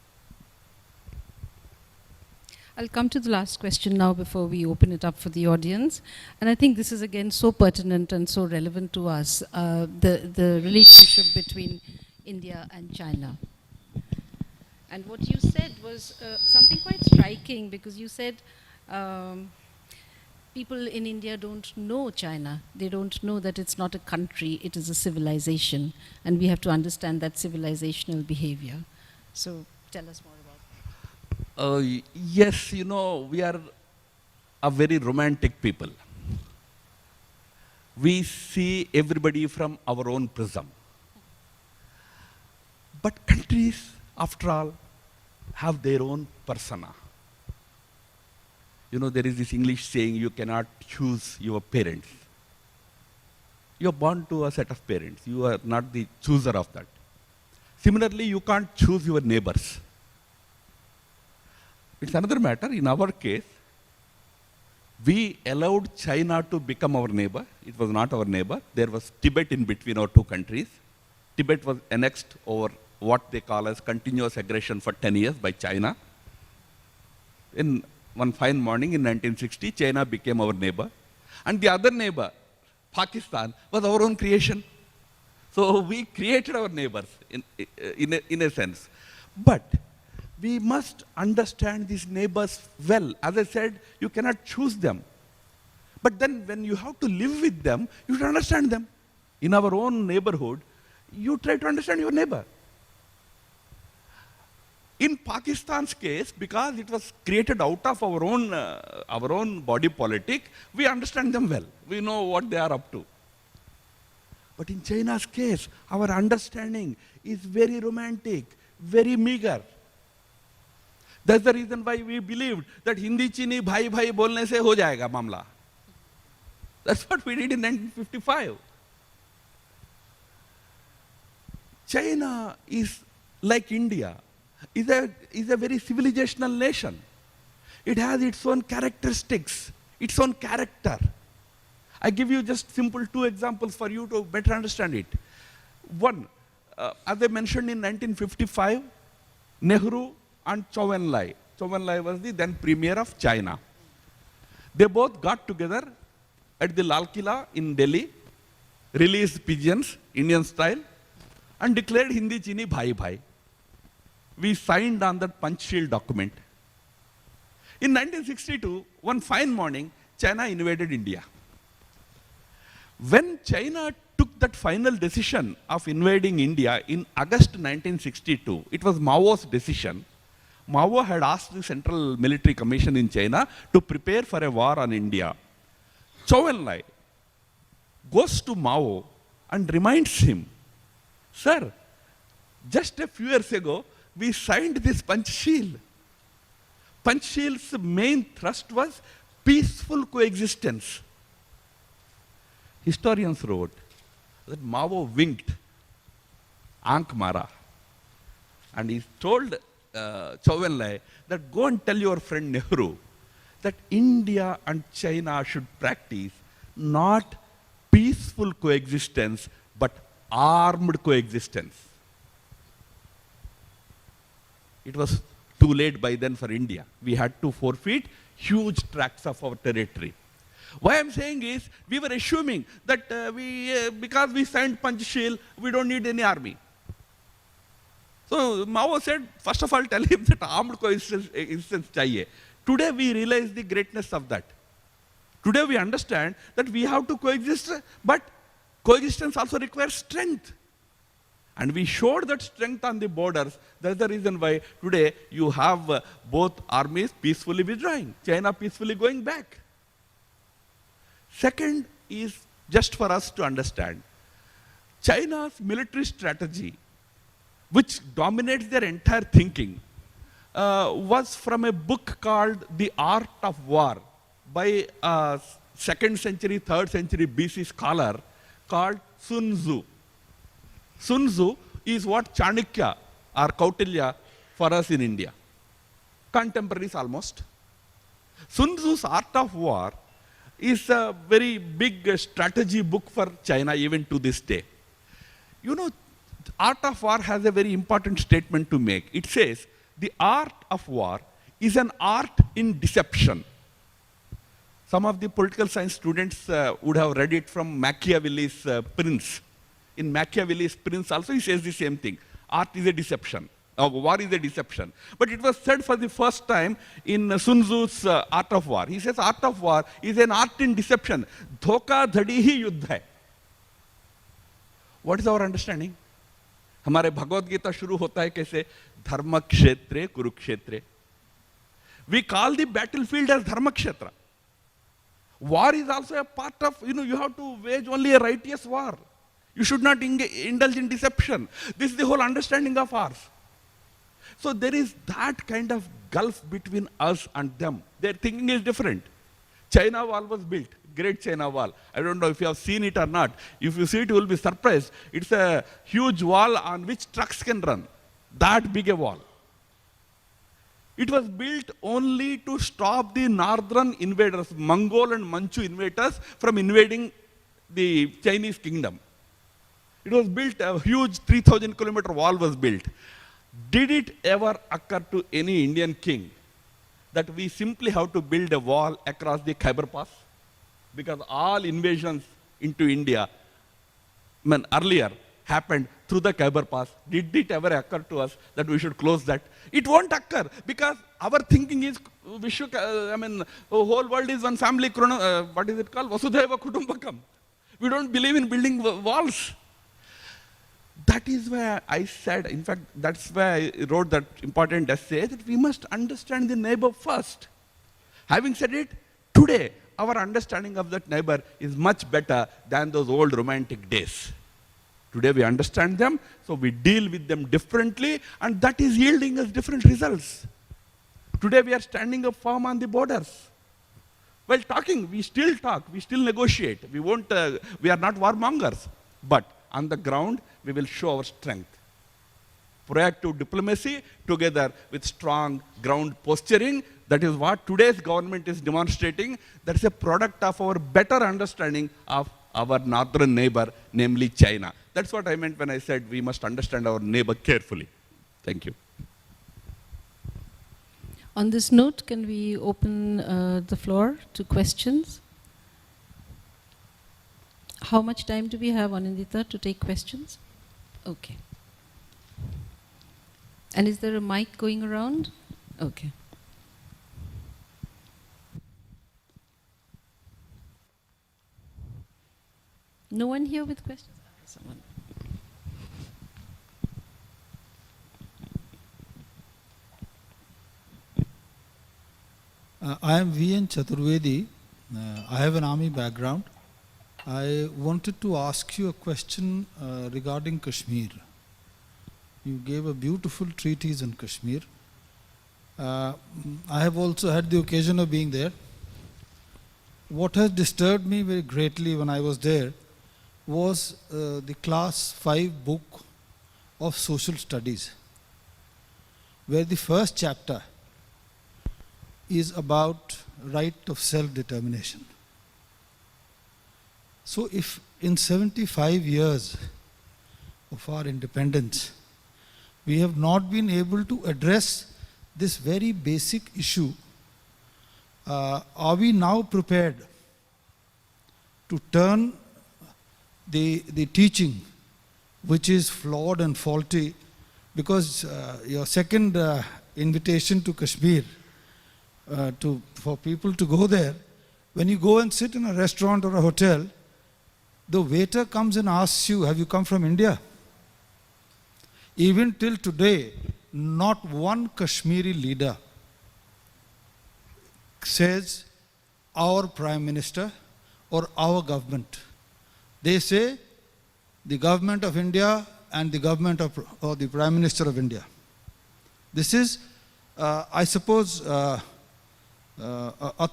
I'll come to the last question now before we open it up for the audience. And I think this is again so pertinent and so relevant to us, the relationship between India and China. And what you said was something quite striking, because you said people in India don't know China. They don't know that it's not a country, it is a civilization. And we have to understand that civilizational behavior. So tell us more about that. Yes, you know, we are a very romantic people. We see everybody from our own prism. But countries, after all, have their own persona. You know, there is this English saying, you cannot choose your parents. You are born to a set of parents. You are not the chooser of that. Similarly, you can't choose your neighbors. It's another matter. In our case, we allowed China to become our neighbor. It was not our neighbor. There was Tibet in between our two countries. Tibet was annexed over what they call as continuous aggression for 10 years by China. In one fine morning in 1960, China became our neighbor. And the other neighbor, Pakistan, was our own creation. So we created our neighbors in a sense. But we must understand these neighbors well. As I said, you cannot choose them. But then when you have to live with them, you should understand them. In our own neighborhood, you try to understand your neighbor. In Pakistan's case, because it was created out of our own body politic, we understand them well. We know what they are up to. But in China's case, our understanding is very romantic, very meager. That's the reason why we believed that Hindi Chini bhai bhai bolne se ho jayega mamla. That's what we did in 1955. China is like India, is a very civilizational nation. It has its own characteristics, its own character. I give you just simple two examples for you to better understand it. One, as I mentioned in 1955, Nehru and Zhou Enlai. Zhou Enlai was the then premier of China. They both got together at the Lal Killa in Delhi, released pigeons, Indian style, and declared Hindi Chini bhai bhai. We signed on that Panchsheel document. In 1962, one fine morning, China invaded India. When China took that final decision of invading India in August 1962, it was Mao's decision. Mao had asked the Central Military Commission in China to prepare for a war on India. Zhou Enlai goes to Mao and reminds him, "Sir, just a few years ago, we signed this Panchsheel. Panchsheel's main thrust was peaceful coexistence." Historians wrote that Mao winked, Aankh Mara, and he told Zhou Enlai that go and tell your friend Nehru that India and China should practice not peaceful coexistence, but armed coexistence. It was too late by then for India. We had to forfeit huge tracts of our territory. Why I'm saying is, we were assuming that because we signed Panchsheel, we don't need any army. So Mao said, first of all, tell him that armed coexistence chahiye. Today we realize the greatness of that. Today we understand that we have to coexist, but coexistence also requires strength. And we showed that strength on the borders. That's the reason why today you have both armies peacefully withdrawing, China peacefully going back. Second is just for us to understand, China's military strategy, which dominates their entire thinking, was from a book called The Art of War by a 2nd century, 3rd century BC scholar called Sun Tzu. Sun Tzu is what Chanakya or Kautilya for us in India. Contemporaries almost. Sun Tzu's Art of War is a very big strategy book for China even to this day. You know, Art of War has a very important statement to make. It says, the art of war is an art in deception. Some of the political science students would have read it from Machiavelli's Prince. In Machiavelli's Prince also he says the same thing. Art is a deception. War is a deception. But it was said for the first time in Sun Tzu's Art of War. He says art of war is an art in deception. Dhoka dhadi hi yuddha hai. What is our understanding? हमारे भगवद गीता शुरू होता है कैसे? धर्म क्षेत्रे कुरुक्षेत्रे. We call the battlefield as dharma kshetra. War is also a part of, you have to wage only a righteous war. You should not indulge in deception. This is the whole understanding of ours. So there is that kind of gulf between us and them. Their thinking is different. China Wall was built, Great China Wall. I don't know if you have seen it or not. If you see it, you will be surprised. It's a huge wall on which trucks can run. That big a wall. It was built only to stop the northern invaders, Mongol and Manchu invaders, from invading the Chinese kingdom. It was built, a huge 3,000-kilometer wall was built. Did it ever occur to any Indian king that we simply have to build a wall across the Khyber Pass? Because all invasions into India, earlier, happened through the Khyber Pass. Did it ever occur to us that we should close that? It won't occur because our thinking is, the whole world is one family, what is it called? Vasudhaiva Kutumbakam. We don't believe in building walls. That is why I said, in fact, that's why I wrote that important essay, that we must understand the neighbor first. Having said it, today, our understanding of that neighbor is much better than those old romantic days. Today we understand them, so we deal with them differently, and that is yielding us different results. Today we are standing up firm on the borders. While talking, we still talk, we still negotiate. We are not warmongers. But on the ground, we will show our strength. Proactive diplomacy together with strong ground posturing, that is what today's government is demonstrating. That is a product of our better understanding of our northern neighbor, namely China. That's what I meant when I said we must understand our neighbor carefully. Thank you. On this note, can we open the floor to questions? How much time do we have, Anindita, to take questions? Okay. And is there a mic going around? Okay. No one here with questions? Someone. I am V.N. Chaturvedi. I have an army background. I wanted to ask you a question regarding Kashmir. You gave a beautiful treatise on Kashmir. I have also had the occasion of being there. What has disturbed me very greatly when I was there was the class 5 book of social studies, where the first chapter is about right of self-determination. So if in 75 years of our independence, we have not been able to address this very basic issue, are we now prepared to turn the teaching, which is flawed and faulty, because your second invitation to Kashmir, for people to go there, when you go and sit in a restaurant or a hotel, the waiter comes and asks you, have you come from India? Even till today, not one Kashmiri leader says our Prime Minister or our government. They say the government of India and the government of, or the Prime Minister of India. This is, I suppose, a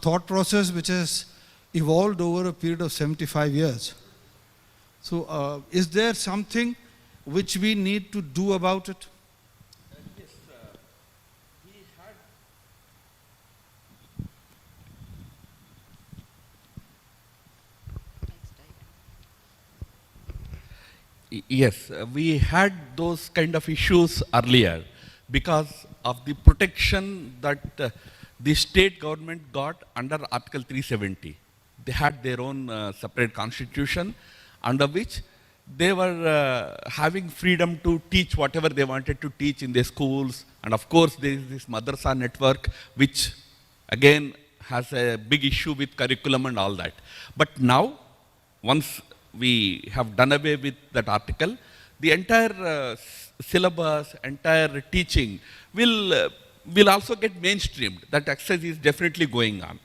thought process which has evolved over a period of 75 years. So is there something which we need to do about it? Yes, he had. Yes, we had those kind of issues earlier because of the protection that the state government got under Article 370. They had their own separate constitution under which they were having freedom to teach whatever they wanted to teach in their schools. And of course, there is this Madrasa network, which again has a big issue with curriculum and all that. But now, once we have done away with that article, the entire syllabus, entire teaching will also get mainstreamed. That exercise is definitely going on.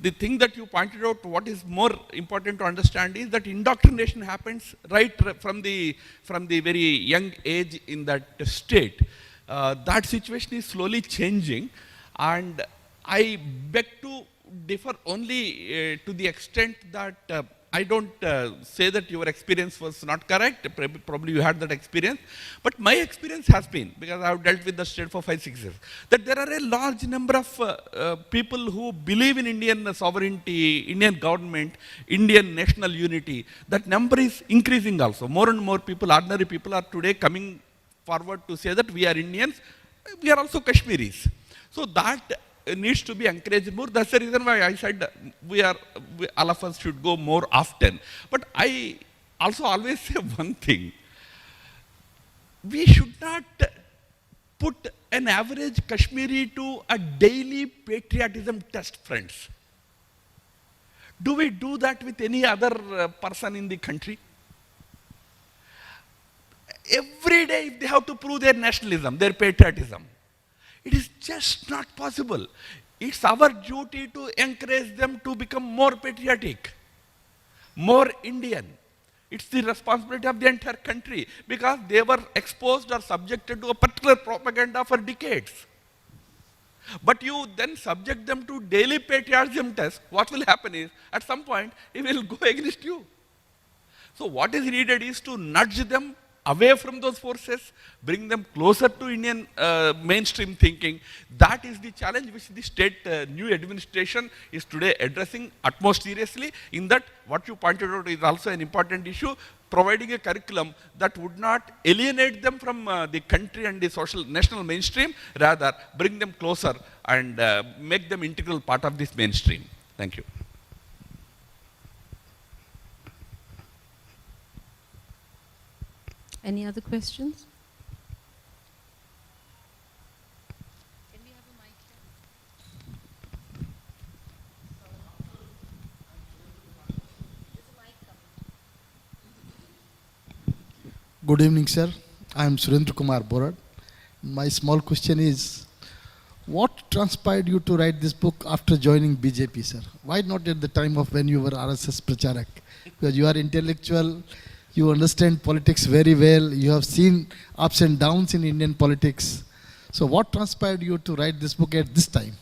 The thing that you pointed out, what is more important to understand is that indoctrination happens right from the very young age in that state. That situation is slowly changing, and I beg to differ only to the extent that I don't say that your experience was not correct. Probably you had that experience. But my experience has been, because I have dealt with the state for 5-6 years, that there are a large number of people who believe in Indian sovereignty, Indian government, Indian national unity. That number is increasing also. More and more people, ordinary people, are today coming forward to say that we are Indians, we are also Kashmiris. So that needs to be encouraged more. That's the reason why I said all of us should go more often. But I also always say one thing. We should not put an average Kashmiri to a daily patriotism test, friends. Do we do that with any other person in the country? Every day they have to prove their nationalism, their patriotism. It is just not possible. It's our duty to encourage them to become more patriotic, more Indian. It's the responsibility of the entire country because they were exposed or subjected to a particular propaganda for decades. But you then subject them to daily patriotism tests, what will happen is, at some point, it will go against you. So what is needed is to nudge them away from those forces, bring them closer to Indian mainstream thinking. That is the challenge which the state new administration is today addressing utmost seriously. In that, what you pointed out is also an important issue, providing a curriculum that would not alienate them from the country and the social national mainstream, rather bring them closer and make them integral part of this mainstream. Thank you. Any other questions? Good evening, sir. I am Surendra Kumar Borad. My small question is, what transpired you to write this book after joining BJP, sir? Why not at the time of when you were RSS Pracharak? Because you are intellectual, you understand politics very well, you have seen ups and downs in Indian politics. So what transpired you to write this book at this time?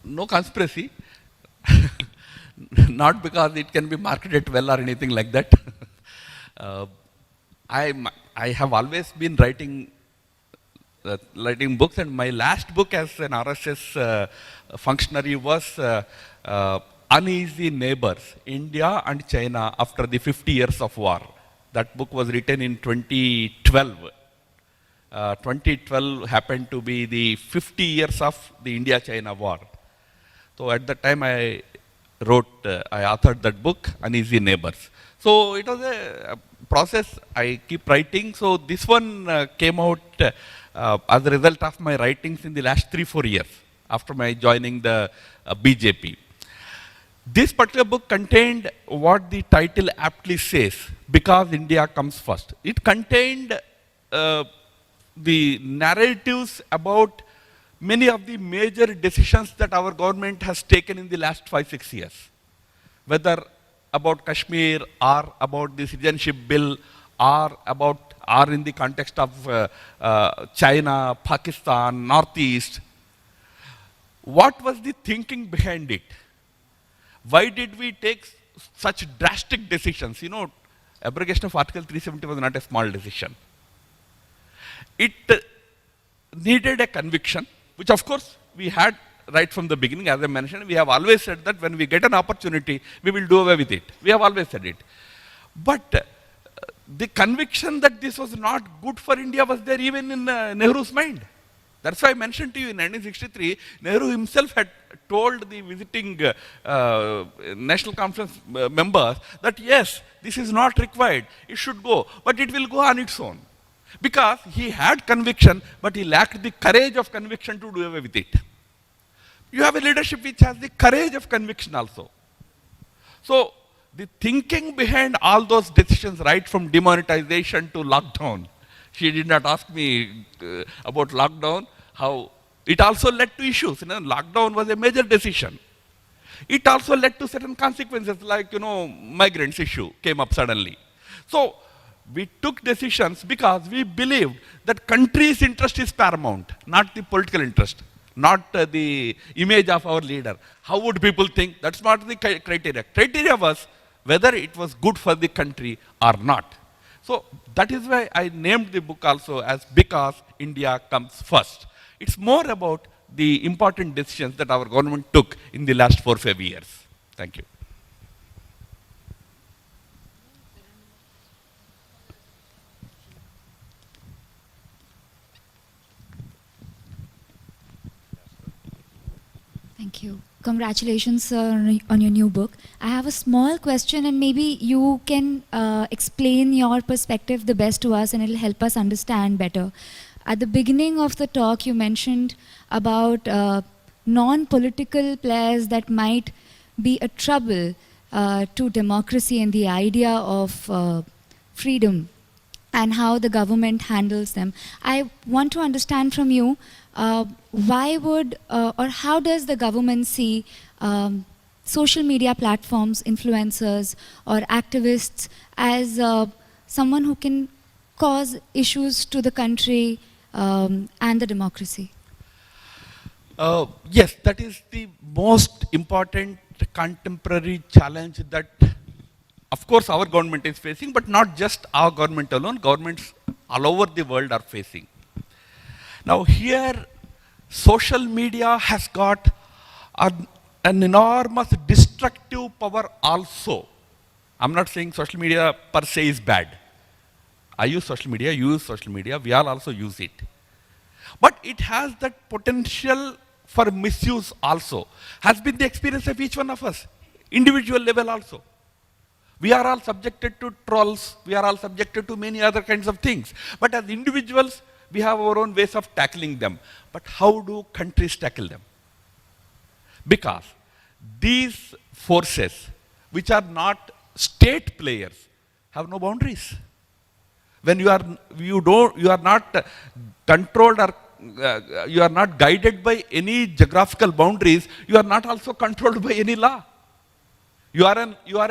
No conspiracy. Not because it can be marketed well or anything like that. I have always been writing books, and my last book as an RSS functionary was Uneasy Neighbors, India and China after the 50 years of war. That book was written in 2012. 2012 happened to be the 50 years of the India-China war. So at that time I authored that book, Uneasy Neighbors. So it was a process, I keep writing. So this one came out as a result of my writings in the last 3-4 years after my joining the BJP. This particular book contained what the title aptly says, Because India Comes First. It contained the narratives about many of the major decisions that our government has taken in the last 5-6 years, whether about Kashmir or about the citizenship bill or in the context of China, Pakistan, Northeast. What was the thinking behind it? Why did we take such drastic decisions? You know, abrogation of Article 370 was not a small decision. It needed a conviction, which of course we had right from the beginning. As I mentioned, we have always said that when we get an opportunity, we will do away with it. We have always said it. But the conviction that this was not good for India was there even in Nehru's mind. That's why I mentioned to you in 1963, Nehru himself had told the visiting National Conference members that yes, this is not required, it should go, but it will go on its own. Because he had conviction, but he lacked the courage of conviction to do away with it. You have a leadership which has the courage of conviction also. So, the thinking behind all those decisions, right from demonetization to lockdown, she did not ask me about lockdown, how it also led to issues. You know, lockdown was a major decision. It also led to certain consequences, like, you know, migrants issue came up suddenly. So, we took decisions because we believed that country's interest is paramount, not the political interest, not the image of our leader. How would people think? That's not the criteria. Criteria was whether it was good for the country or not. So that is why I named the book also as Because India Comes First. It's more about the important decisions that our government took in the last 4-5 years. Thank you. Thank you. Congratulations, sir, on your new book. I have a small question, and maybe you can explain your perspective the best to us, and it'll help us understand better. At the beginning of the talk, you mentioned about non-political players that might be a trouble to democracy and the idea of freedom and how the government handles them. I want to understand from you, why would or how does the government see social media platforms, influencers or activists as someone who can cause issues to the country and the democracy? Yes, that is the most important contemporary challenge that, of course, our government is facing, but not just our government alone, governments all over the world are facing. Now here, social media has got an enormous destructive power also. I'm not saying social media per se is bad. I use social media, you use social media, we all also use it. But it has that potential for misuse also. Has been the experience of each one of us, individual level also. We are all subjected to trolls, we are all subjected to many other kinds of things. But as individuals, we have our own ways of tackling them. But how do countries tackle them? Because these forces, which are not state players, have no boundaries. When you are not controlled or you are not guided by any geographical boundaries, you are not also controlled by any law. You are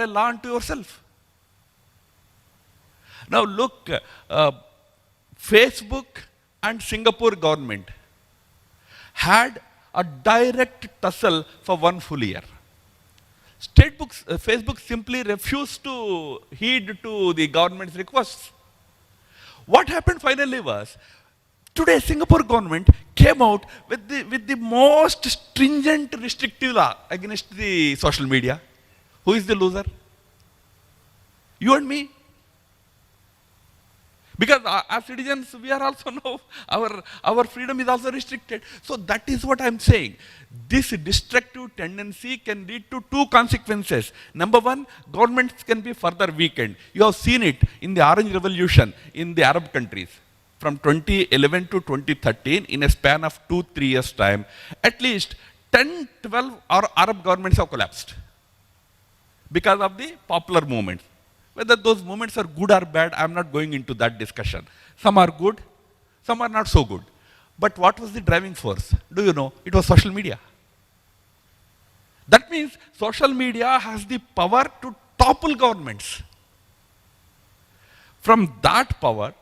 a law unto yourself. Now look, Facebook and Singapore government had a direct tussle for 1 full year. Facebook simply refused to heed to the government's requests. What happened finally was, today Singapore government came out with the most stringent restrictive law against the social media. Who is the loser? You and me. Because as citizens, we are also now, our freedom is also restricted. So that is what I'm saying. This destructive tendency can lead to two consequences. Number one, governments can be further weakened. You have seen it in the Orange Revolution in the Arab countries. From 2011 to 2013, in a span of 2-3 years' time, at least 10-12 Arab governments have collapsed because of the popular movements. Whether those movements are good or bad, I'm not going into that discussion. Some are good, some are not so good. But what was the driving force? Do you know? It was social media. That means social media has the power to topple governments. From that power,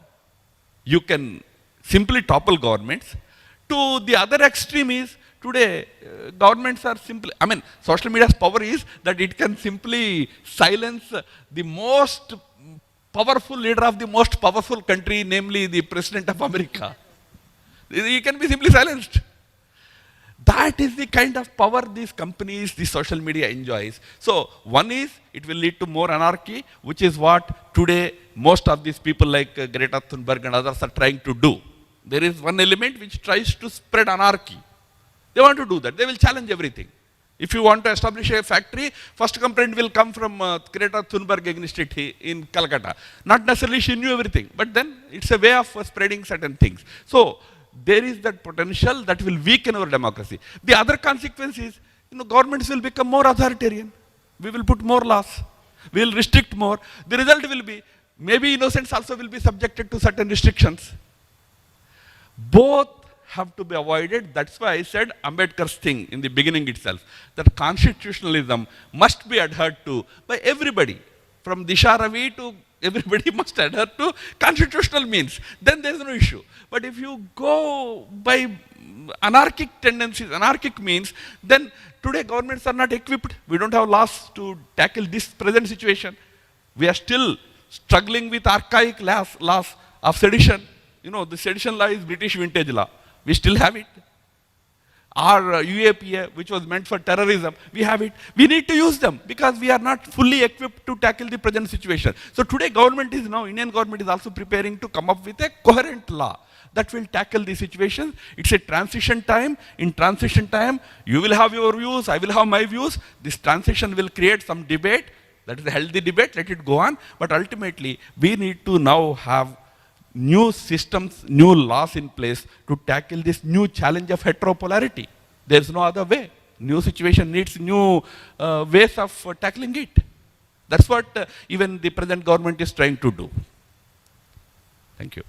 you can simply topple governments. To the other extreme is, today, governments are simply, social media's power is that it can simply silence the most powerful leader of the most powerful country, namely the President of America. He can be simply silenced. That is the kind of power these companies, the social media enjoys. So one is, it will lead to more anarchy, which is what today most of these people like Greta Thunberg and others are trying to do. There is one element which tries to spread anarchy. They want to do that. They will challenge everything. If you want to establish a factory, first complaint will come from Greta Thunberg against it in Calcutta. Not necessarily she knew everything, but then it's a way of spreading certain things. So there is that potential that will weaken our democracy. The other consequence is, governments will become more authoritarian. We will put more laws. We will restrict more. The result will be, maybe innocents also will be subjected to certain restrictions. Both have to be avoided. That's why I said Ambedkar's thing in the beginning itself, that constitutionalism must be adhered to by everybody. From Disha Ravi to everybody must adhere to constitutional means. Then there's no issue. But if you go by anarchic tendencies, anarchic means, then today governments are not equipped. We don't have laws to tackle this present situation. We are still struggling with archaic laws of sedition. The sedition law is British vintage law. We still have it. Our UAPA, which was meant for terrorism, we have it. We need to use them because we are not fully equipped to tackle the present situation. So today Indian government is also preparing to come up with a coherent law that will tackle the situation. It's a transition time. In transition time, you will have your views, I will have my views. This transition will create some debate. That is a healthy debate, let it go on. But ultimately, we need to now have new systems, new laws in place to tackle this new challenge of heteropolarity. There's no other way. New situation needs new ways of tackling it. That's what even the present government is trying to do. Thank you.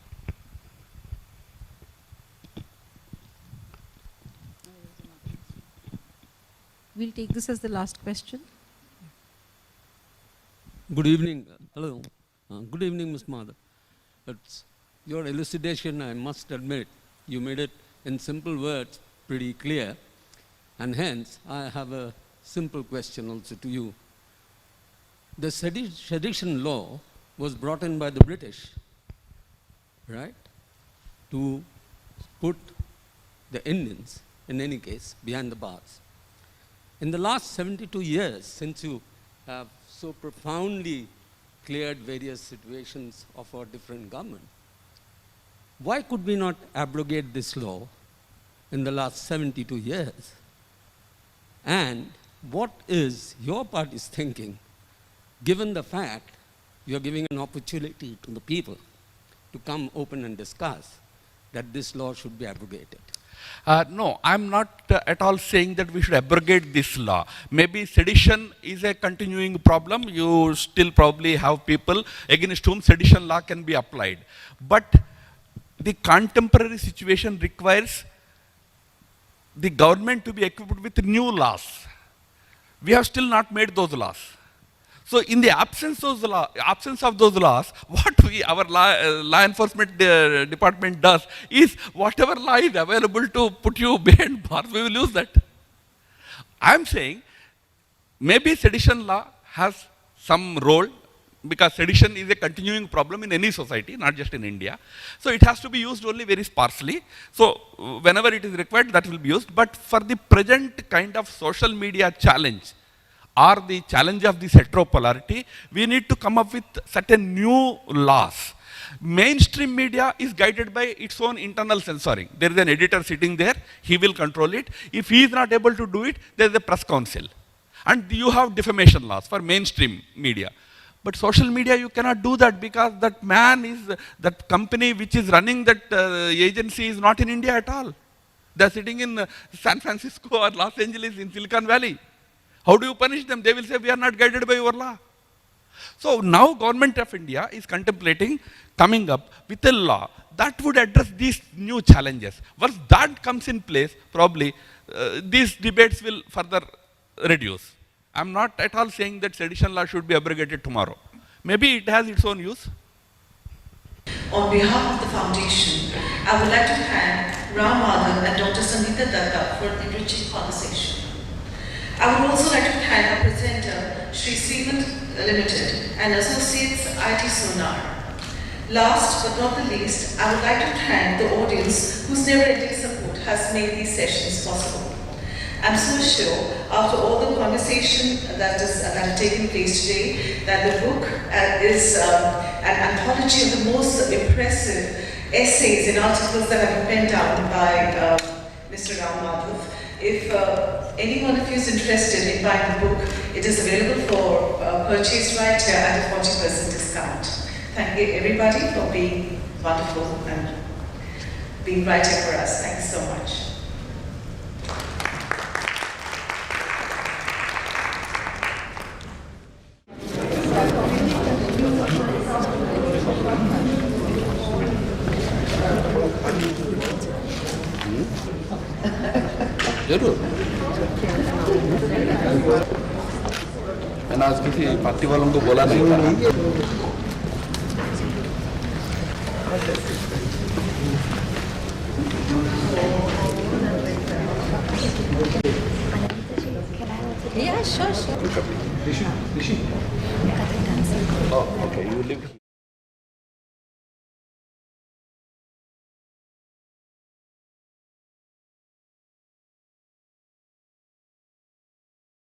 We'll take this as the last question. Good evening. Hello. Good evening, Ms. Madhav. It's your elucidation, I must admit, you made it in simple words pretty clear. And hence, I have a simple question also to you. The sedition law was brought in by the British, right, to put the Indians, in any case, behind the bars. In the last 72 years, since you have so profoundly cleared various situations of our different government, why could we not abrogate this law in the last 72 years? And what is your party's thinking, given the fact you are giving an opportunity to the people to come open and discuss that this law should be abrogated? No, I'm not at all saying that we should abrogate this law. Maybe sedition is a continuing problem. You still probably have people against whom sedition law can be applied. But the contemporary situation requires the government to be equipped with new laws. We have still not made those laws. So in the absence of those laws, what our law enforcement department does is whatever law is available to put you behind bars, we will use that. I'm saying maybe sedition law has some role, because sedition is a continuing problem in any society, not just in India. So it has to be used only very sparsely. So whenever it is required, that will be used. But for the present kind of social media challenge, or the challenge of this heteropolarity, we need to come up with certain new laws. Mainstream media is guided by its own internal censoring. There is an editor sitting there, he will control it. If he is not able to do it, there is a press council. And you have defamation laws for mainstream media. But social media, you cannot do that, because that man is, that company which is running that agency is not in India at all. They are sitting in San Francisco or Los Angeles in Silicon Valley. How do you punish them? They will say, we are not guided by your law. So now Government of India is contemplating coming up with a law that would address these new challenges. Once that comes in place, probably these debates will further reduce. I'm not at all saying that sedition law should be abrogated tomorrow. Maybe it has its own use. On behalf of the Foundation, I would like to thank Ram Madhav and Dr. Sangeeta Datta for the enriching conversation. I would also like to thank our presenter, Sri Srimant Limited and Associates IT Sonar. Last but not the least, I would like to thank the audience whose never-ending support has made these sessions possible. I'm so sure, after all the conversation that has taken place today, that the book is an anthology of the most impressive essays and articles that have been penned down by Mr. Ram Madhav. If any one of you is interested in buying the book, it is available for purchase right here at a 40% discount. Thank you everybody for being wonderful and being right here for us. Thank you so much. जरूर मैंने आज किसी party वालों को बोला नहीं था Yeah, sure. Oh, okay, you live